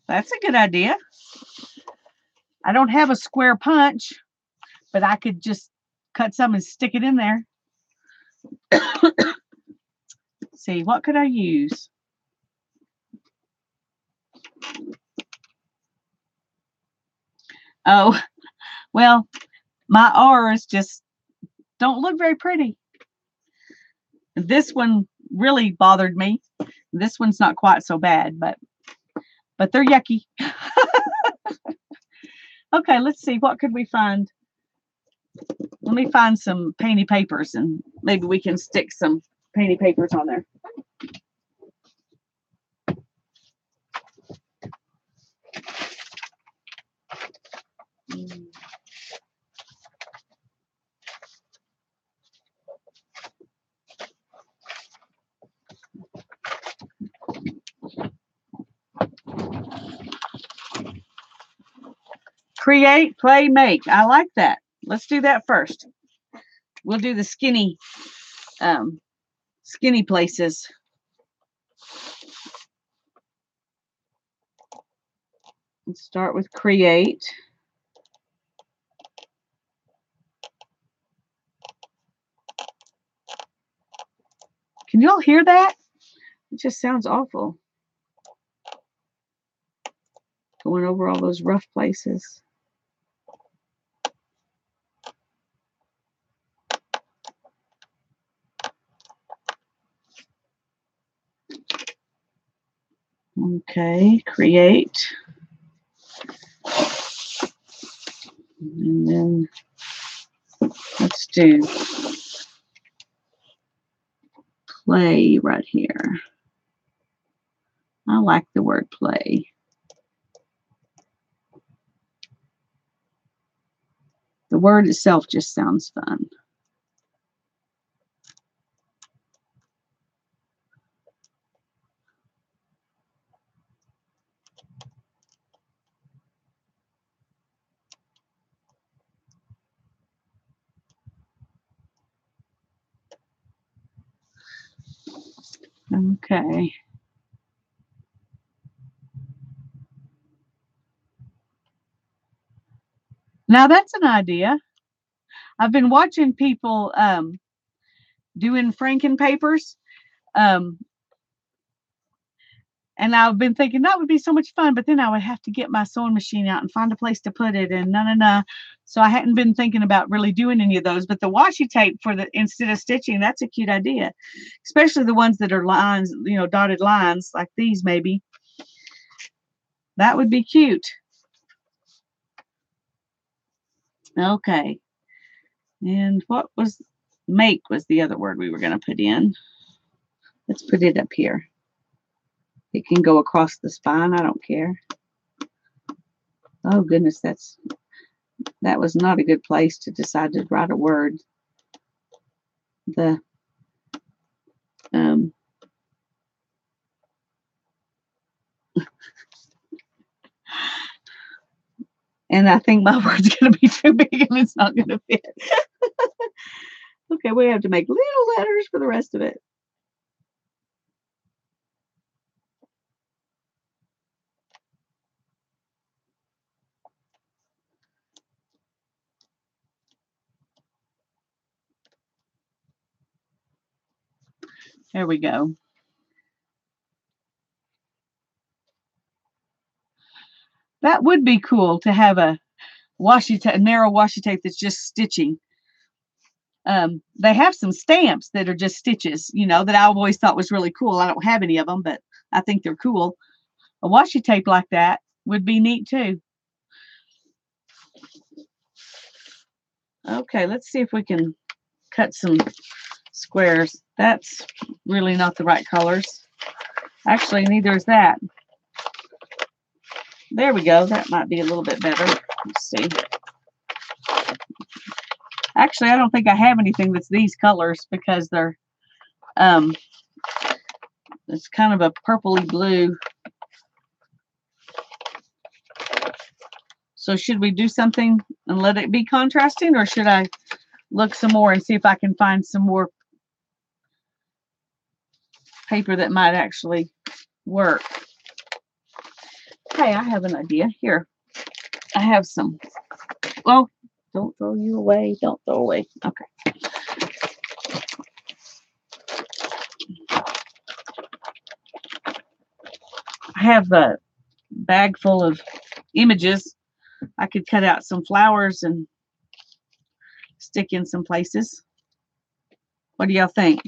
That's a good idea. I don't have a square punch, but I could just cut some and stick it in there. See, what could I use? Oh, well, my R's just don't look very pretty. This one really bothered me. This one's not quite so bad, but they're yucky. Okay, let's see. What could we find? Let me find some painty papers and maybe we can stick some painty papers on there. Create, play, make. I like that. Let's do that first. We'll do the skinny places. Let's start with create. Can y'all hear that? It just sounds awful. Going over all those rough places. Okay, create. And then let's do play right here. I like the word play. The word itself just sounds fun. Okay. Now that's an idea. I've been watching people doing Franken papers. And I've been thinking that would be so much fun, but then I would have to get my sewing machine out and find a place to put it and no. So I hadn't been thinking about really doing any of those. But the washi tape for the instead of stitching, that's a cute idea. Especially the ones that are lines, dotted lines like these maybe. That would be cute. Okay. And what was make was the other word we were going to put in. Let's put it up here. It can go across the spine. I don't care. Oh goodness, that was not a good place to decide to write a word. The and I think my word's going to be too big and it's not going to fit. Okay, we have to make little letters for the rest of it. There we go. That would be cool to have a narrow washi tape that's just stitching. They have some stamps that are just stitches, that I always thought was really cool. I don't have any of them, but I think they're cool. A washi tape like that would be neat too. Okay, let's see if we can cut some squares. That's really not the right colors. Actually, neither is that. There we go. That might be a little bit better. Let's see. Actually, I don't think I have anything that's these colors because they're it's kind of a purpley blue. So should we do something and let it be contrasting, or should I look some more and see if I can find some more paper that might actually work? Hey, I have an idea. Here, I have some. Well, don't throw you away. Don't throw away. Okay. I have a bag full of images. I could cut out some flowers and stick in some places. What do y'all think?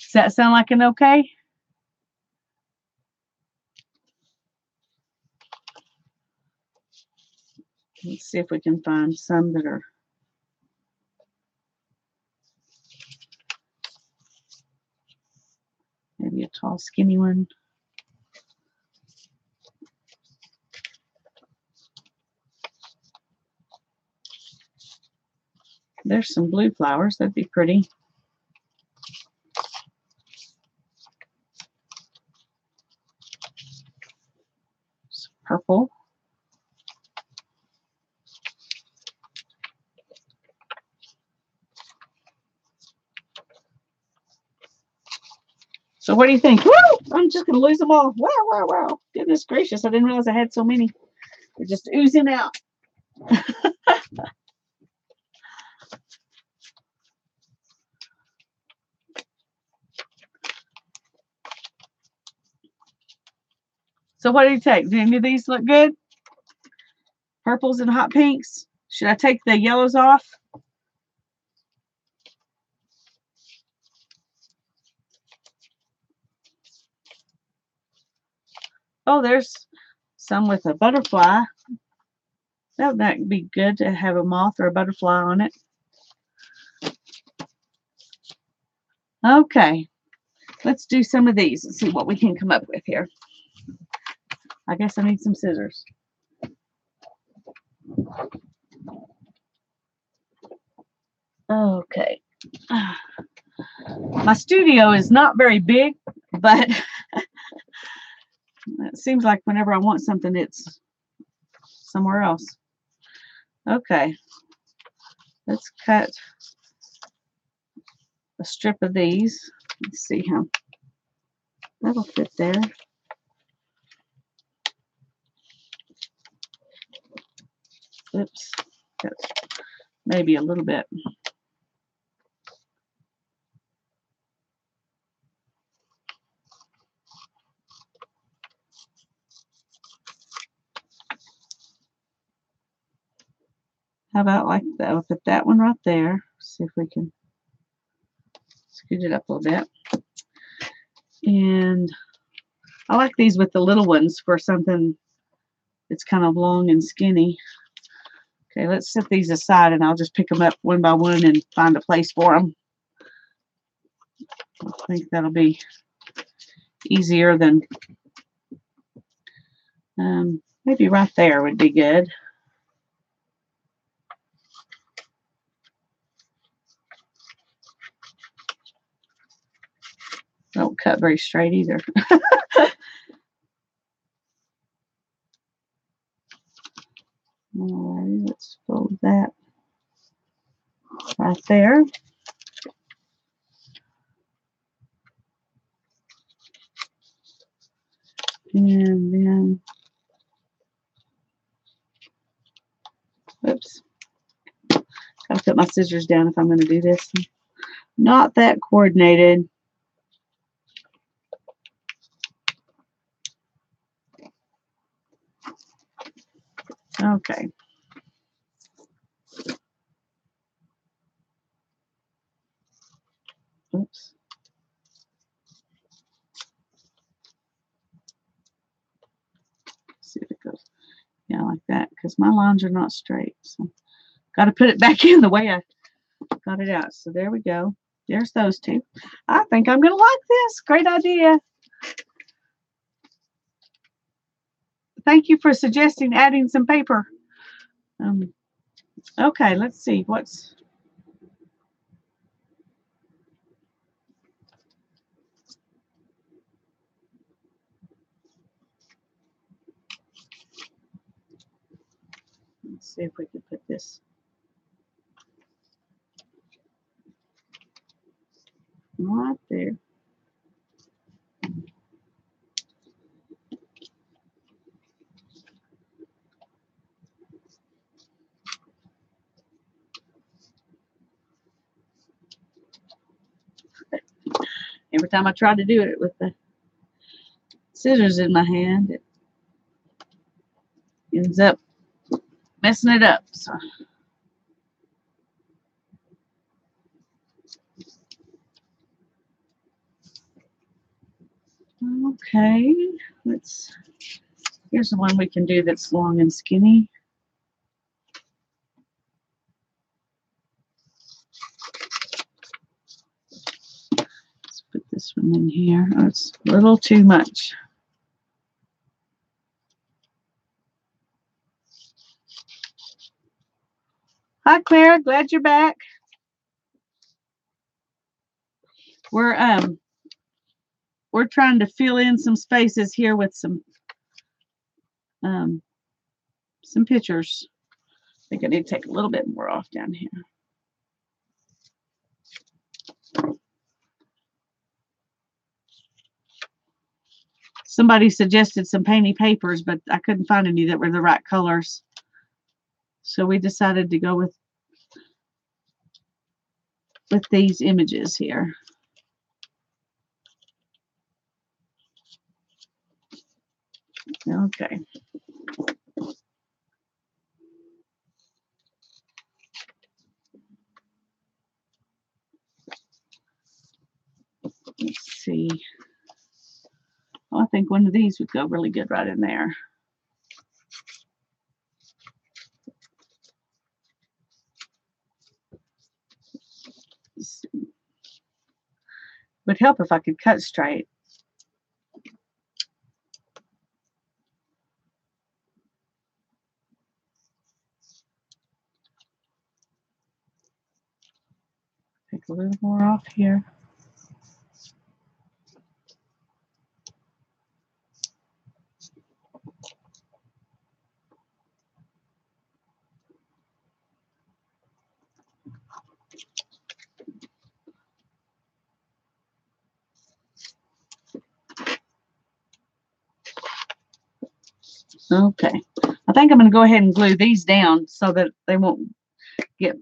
Does that sound like an okay? Let's see if we can find some that are maybe a tall, skinny one. There's some blue flowers. That'd be pretty. Some purple. So what do you think? Woo! I'm just going to lose them all. Wow, wow, wow. Goodness gracious. I didn't realize I had so many. They're just oozing out. So what do you take? Do any of these look good? Purples and hot pinks. Should I take the yellows off? Oh, there's some with a butterfly. That would be good to have a moth or a butterfly on it. Okay, let's do some of these and see what we can come up with here. I guess I need some scissors. Okay. My studio is not very big, but it seems like whenever I want something, it's somewhere else. Okay. Let's cut a strip of these. Let's see how that'll fit there. Oops. That's maybe a little bit. How about like that? We'll put that one right there. See if we can scoot it up a little bit. And I like these with the little ones for something that's kind of long and skinny. Okay, let's set these aside and I'll just pick them up one by one and find a place for them. I think that'll be easier than maybe right there would be good. Don't cut very straight either. Alright, let's fold that right there. And then, oops, gotta put my scissors down if I'm going to do this. Not that coordinated. Okay. Oops. See if it goes. Yeah, like that, because my lines are not straight. So got to put it back in the way I got it out. So there we go. There's those two. I think I'm going to like this. Great idea. Thank you for suggesting adding some paper. Okay, let's see. Let's see if we can put this right there. Every time I try to do it with the scissors in my hand, it ends up messing it up. So Okay, here's the one we can do that's long and skinny. Let's put this one in here. Oh, it's a little too much. Hi, Claire. Glad you're back. We're trying to fill in some spaces here with some pictures. I think I need to take a little bit more off down here. Somebody suggested some painty papers, but I couldn't find any that were the right colors. So we decided to go with these images here. Okay. Let's see. Oh, I think one of these would go really good right in there. Would help if I could cut straight. Take a little more off here. Okay. I think I'm going to go ahead and glue these down so that they won't get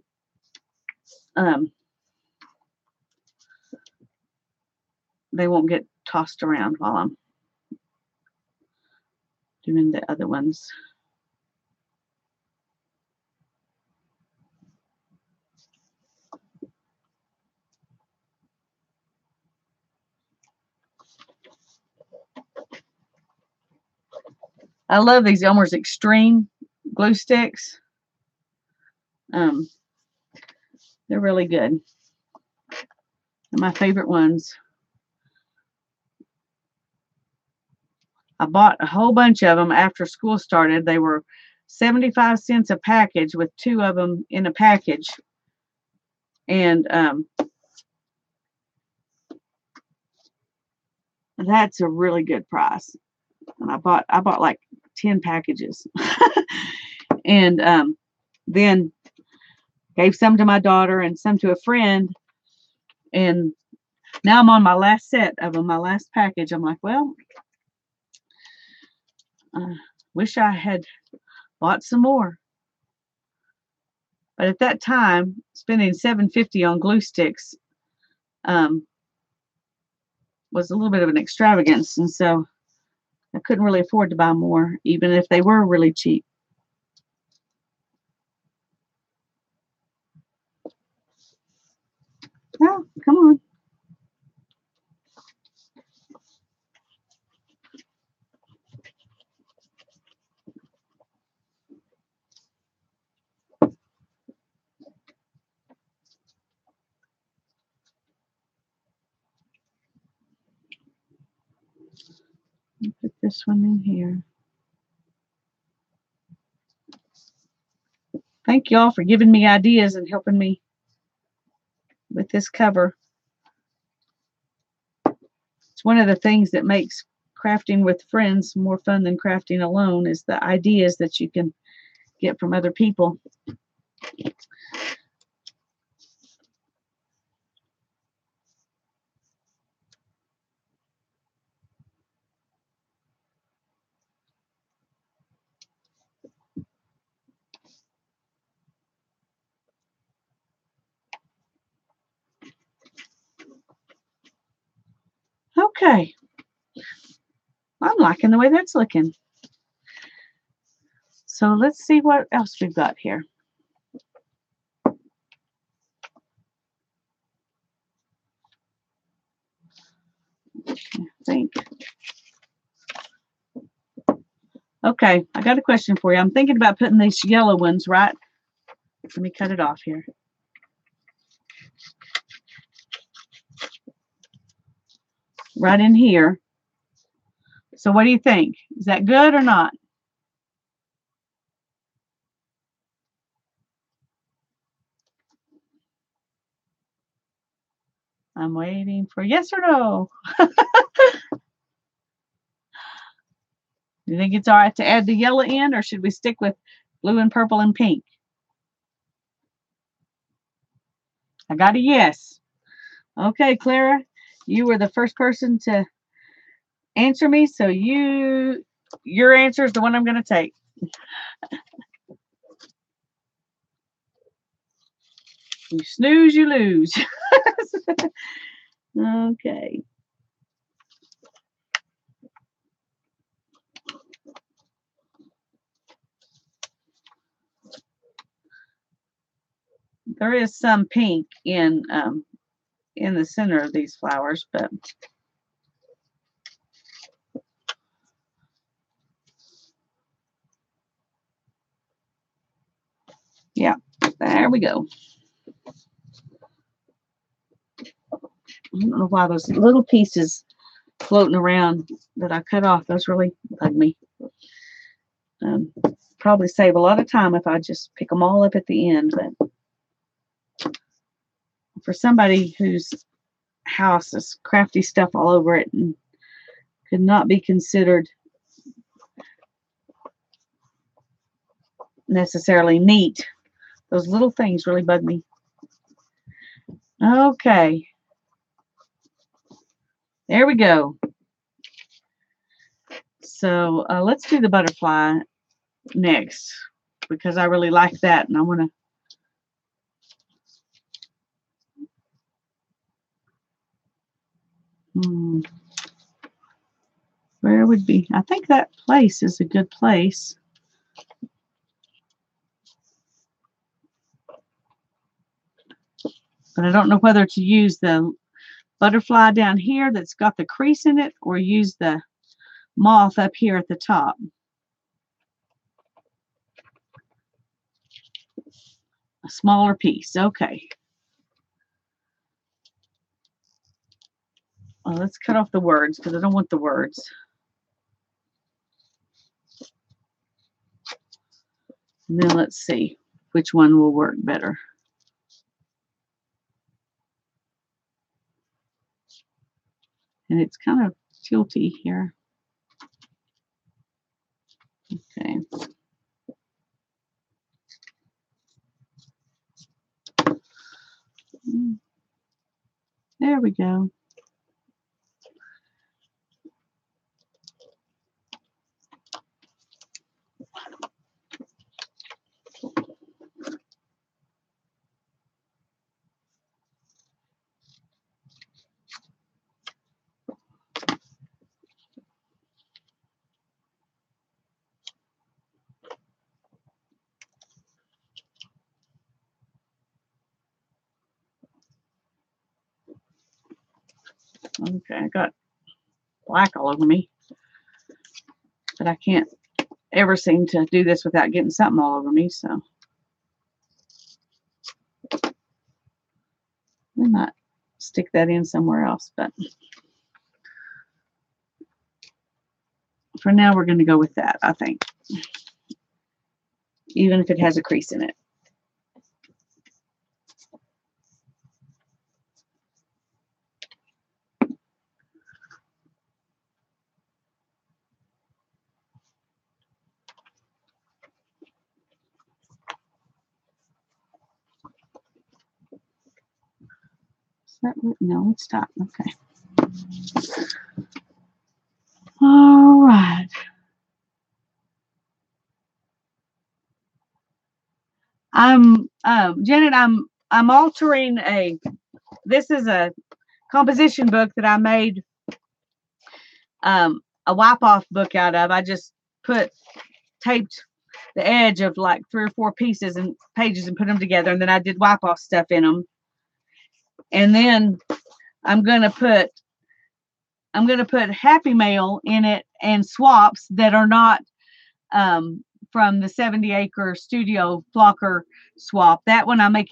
tossed around while I'm doing the other ones. I love these Elmer's Extreme glue sticks. They're really good. They're my favorite ones. I bought a whole bunch of them after school started. They were 75 cents a package with 2 of them in a package. And that's a really good price. And I bought like 10 packages. And then gave some to my daughter and some to a friend. And now I'm on my last set of them, my last package. I'm like, well, wish I had bought some more. But at that time, spending $7.50 on glue sticks was a little bit of an extravagance. And so I couldn't really afford to buy more, even if they were really cheap. Oh, come on. Put this one in here. Thank you all for giving me ideas and helping me with this cover. It's one of the things that makes crafting with friends more fun than crafting alone, is the ideas that you can get from other people. Okay. I'm liking the way that's looking. So let's see what else we've got here. think. Okay, I got a question for you. I'm thinking about putting these yellow ones right. Let me cut it off here. Right in here. So what do you think? Is that good or not? I'm waiting for yes or no. Do you think it's all right to add the yellow in, or should we stick with blue and purple and pink? I got a yes. Okay, Clara, you were the first person to answer me, so your answer is the one I'm going to take. You snooze, you lose. Okay. There is some pink in the center of these flowers, but yeah, there we go. I don't know why those little pieces floating around that I cut off, those really bug me. Probably save a lot of time if I just pick them all up at the end, but for somebody whose house is crafty stuff all over it and could not be considered necessarily neat, those little things really bug me. Okay, there we go. So let's do the butterfly next, because I really like that, and I want to where would be, I think that place is a good place. But I don't know whether to use the butterfly down here that's got the crease in it, or use the moth up here at the top. A smaller piece. Okay. Well, let's cut off the words because I don't want the words. And then let's see which one will work better. And it's kind of tilty here. Okay. There we go. Okay, I got black all over me. But I can't ever seem to do this without getting something all over me, so we might stick that in somewhere else, but for now we're going to go with that, I think, even if it has a crease in it. No, it's stop. Okay. All right. Janet, I'm altering this is a composition book that I made a wipe off book out of. I just taped the edge of like 3 or 4 pieces and pages and put them together, and then I did wipe off stuff in them. And then I'm going to put I'm going to put Happy Mail in it and swaps that are not from the 70 Acre Studio Flocker swap. That one I made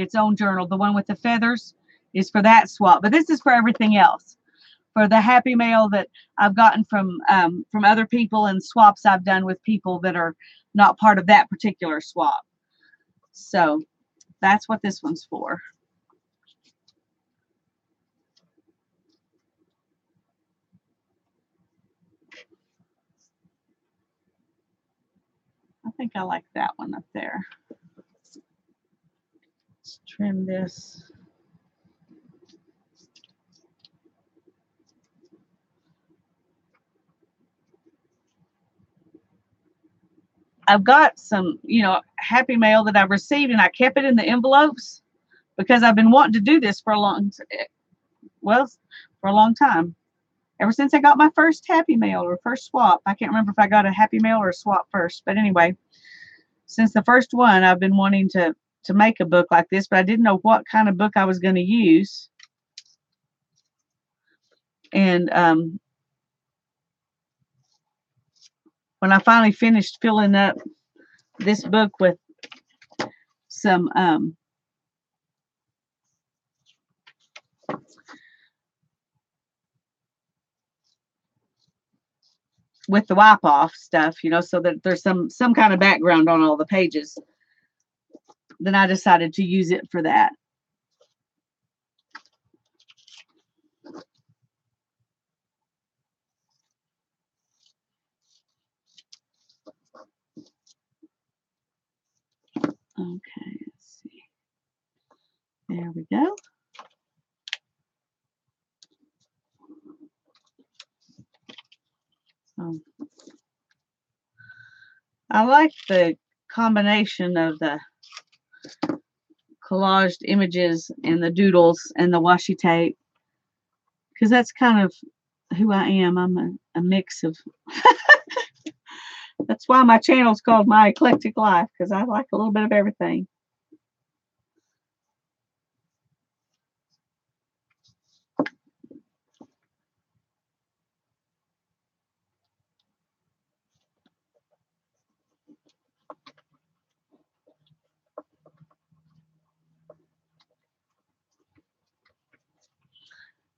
its own journal. The one with the feathers is for that swap, but this is for everything else. For the Happy Mail that I've gotten from other people and swaps I've done with people that are not part of that particular swap. So that's what this one's for. I think I like that one up there. Let's trim this. I've got some, Happy Mail that I've received, and I kept it in the envelopes because I've been wanting to do this for a long time. Ever since I got my first Happy Mail or first swap. I can't remember if I got a Happy Mail or a swap first, but anyway, since the first one, I've been wanting to make a book like this, but I didn't know what kind of book I was going to use. And when I finally finished filling up this book with some with the wipe off stuff, so that there's some kind of background on all the pages, then I decided to use it for that. Okay, let's see. There we go. I like the combination of the collaged images and the doodles and the washi tape, because that's kind of who I am. I'm a mix of that's why my channel is called My Eclectic Life, because I like a little bit of everything.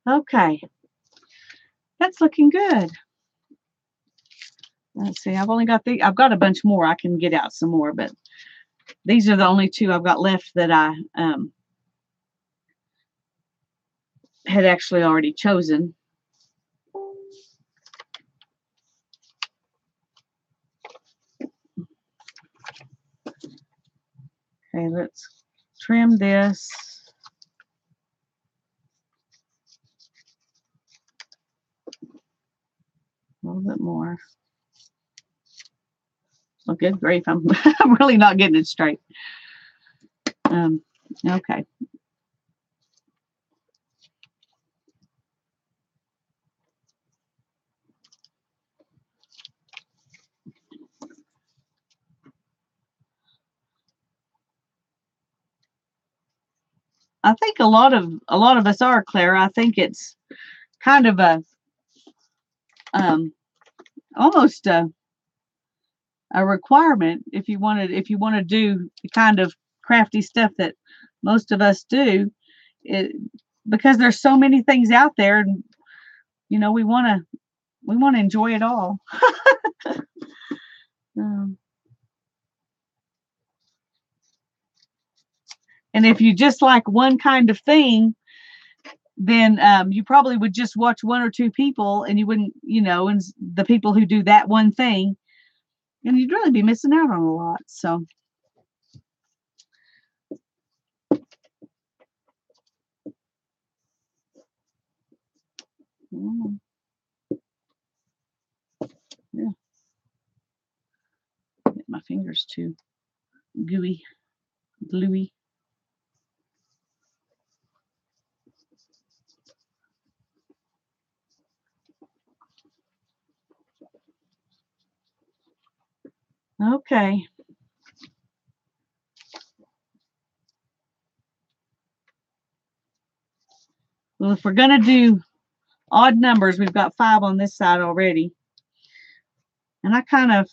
Okay, that's looking good. Let's see, I've got a bunch more. I can get out some more, but these are the only two I've got left that I had actually already chosen. Okay, let's trim this. A little bit more. Oh, good grief, I'm really not getting it straight. Okay. I think a lot of us are, Claire. I think it's kind of a almost a requirement if you want to do the kind of crafty stuff that most of us do, because there's so many things out there, and we want to enjoy it all. And if you just like one kind of thing, then you probably would just watch one or two people, and you wouldn't, and the people who do that one thing, and you'd really be missing out on a lot. So yeah, get my fingers too gooey, gluey. Okay. Well, if we're gonna do odd numbers. We've got 5 on this side already. And I kind of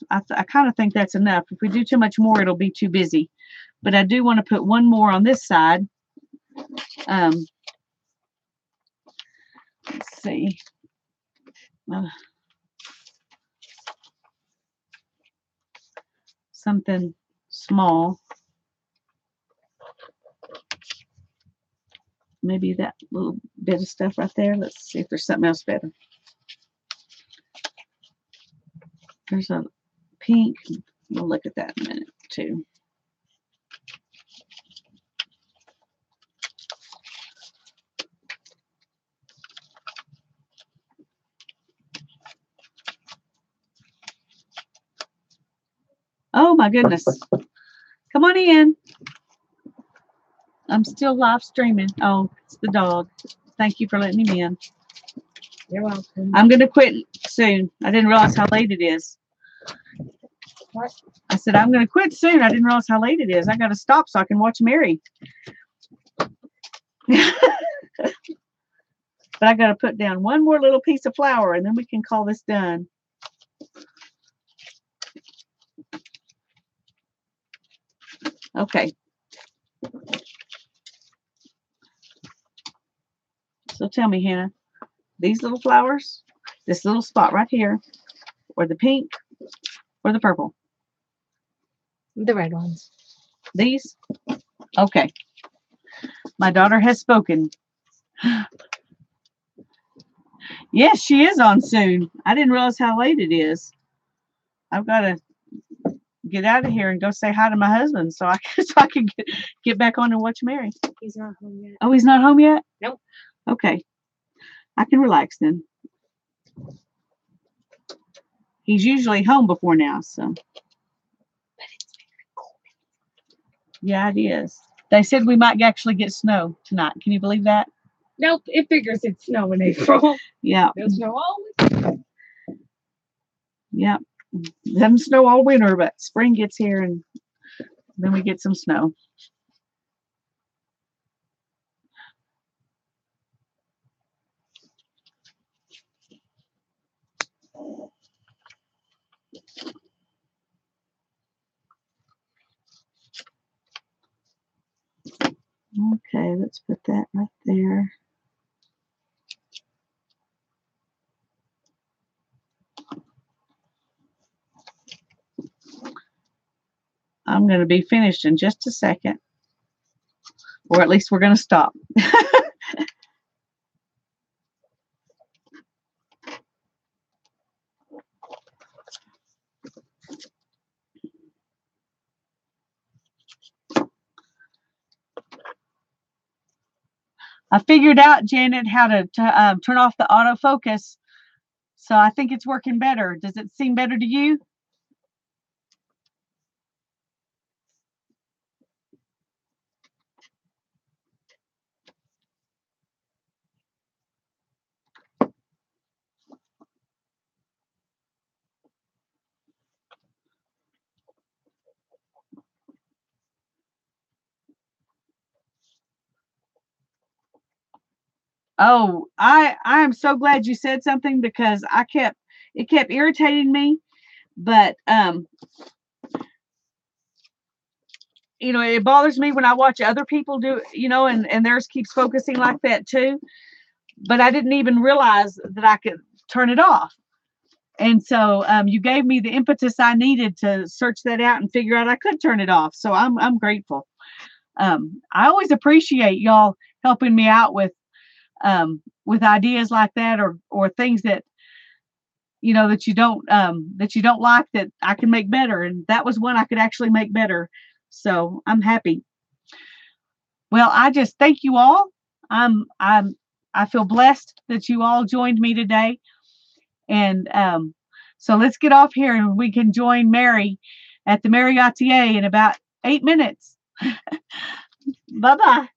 think that's enough. If we do too much more, it'll be too busy. But I do want to put one more on this side. Let's see. Something small. Maybe that little bit of stuff right there. Let's see if there's something else better. There's a pink. We'll look at that in a minute too. Oh my goodness. Come on in. I'm still live streaming. Oh, it's the dog. Thank you for letting him in.
You're welcome.
I'm going to quit soon. I didn't realize how late it is.
What?
I said, I'm going to quit soon. I didn't realize how late it is. I got to stop so I can watch Mary. But I got to put down one more little piece of flour and then we can call this done. Okay. So tell me, Hannah, these little flowers, this little spot right here, or the pink, or the purple?
The red ones.
These? Okay. My daughter has spoken. Yes, she is on soon. I didn't realize how late it is. I've got to get out of here and go say hi to my husband so I can get back on and watch Mary.
He's not home yet.
Oh, he's not home yet?
Nope.
Okay. I can relax then. He's usually home before now, so.
But it's very cold.
Yeah, it is. They said we might actually get snow tonight. Can you believe that?
Nope. It figures it's snow in April.
Yeah.
There's snow all winter.
Yeah. Doesn't snow all winter, but spring gets here and then we get some snow. Okay, let's put that right there. I'm going to be finished in just a second. Or at least we're going to stop. I figured out, Janet, how to turn off the autofocus. So I think it's working better. Does it seem better to you? Oh, I am so glad you said something because it kept irritating me, but you know, it bothers me when I watch other people do, you know, and theirs keeps focusing like that too. But I didn't even realize that I could turn it off. And so you gave me the impetus I needed to search that out and figure out I could turn it off. So I'm grateful. I always appreciate y'all helping me out with ideas like that or things that you know that you don't like that I can make better. And that was one I could actually make better. So I'm happy. Well, I just thank you all. I feel blessed that you all joined me today. And so let's get off here and we can join Mary at the Myartplay in about 8 minutes. Bye-bye.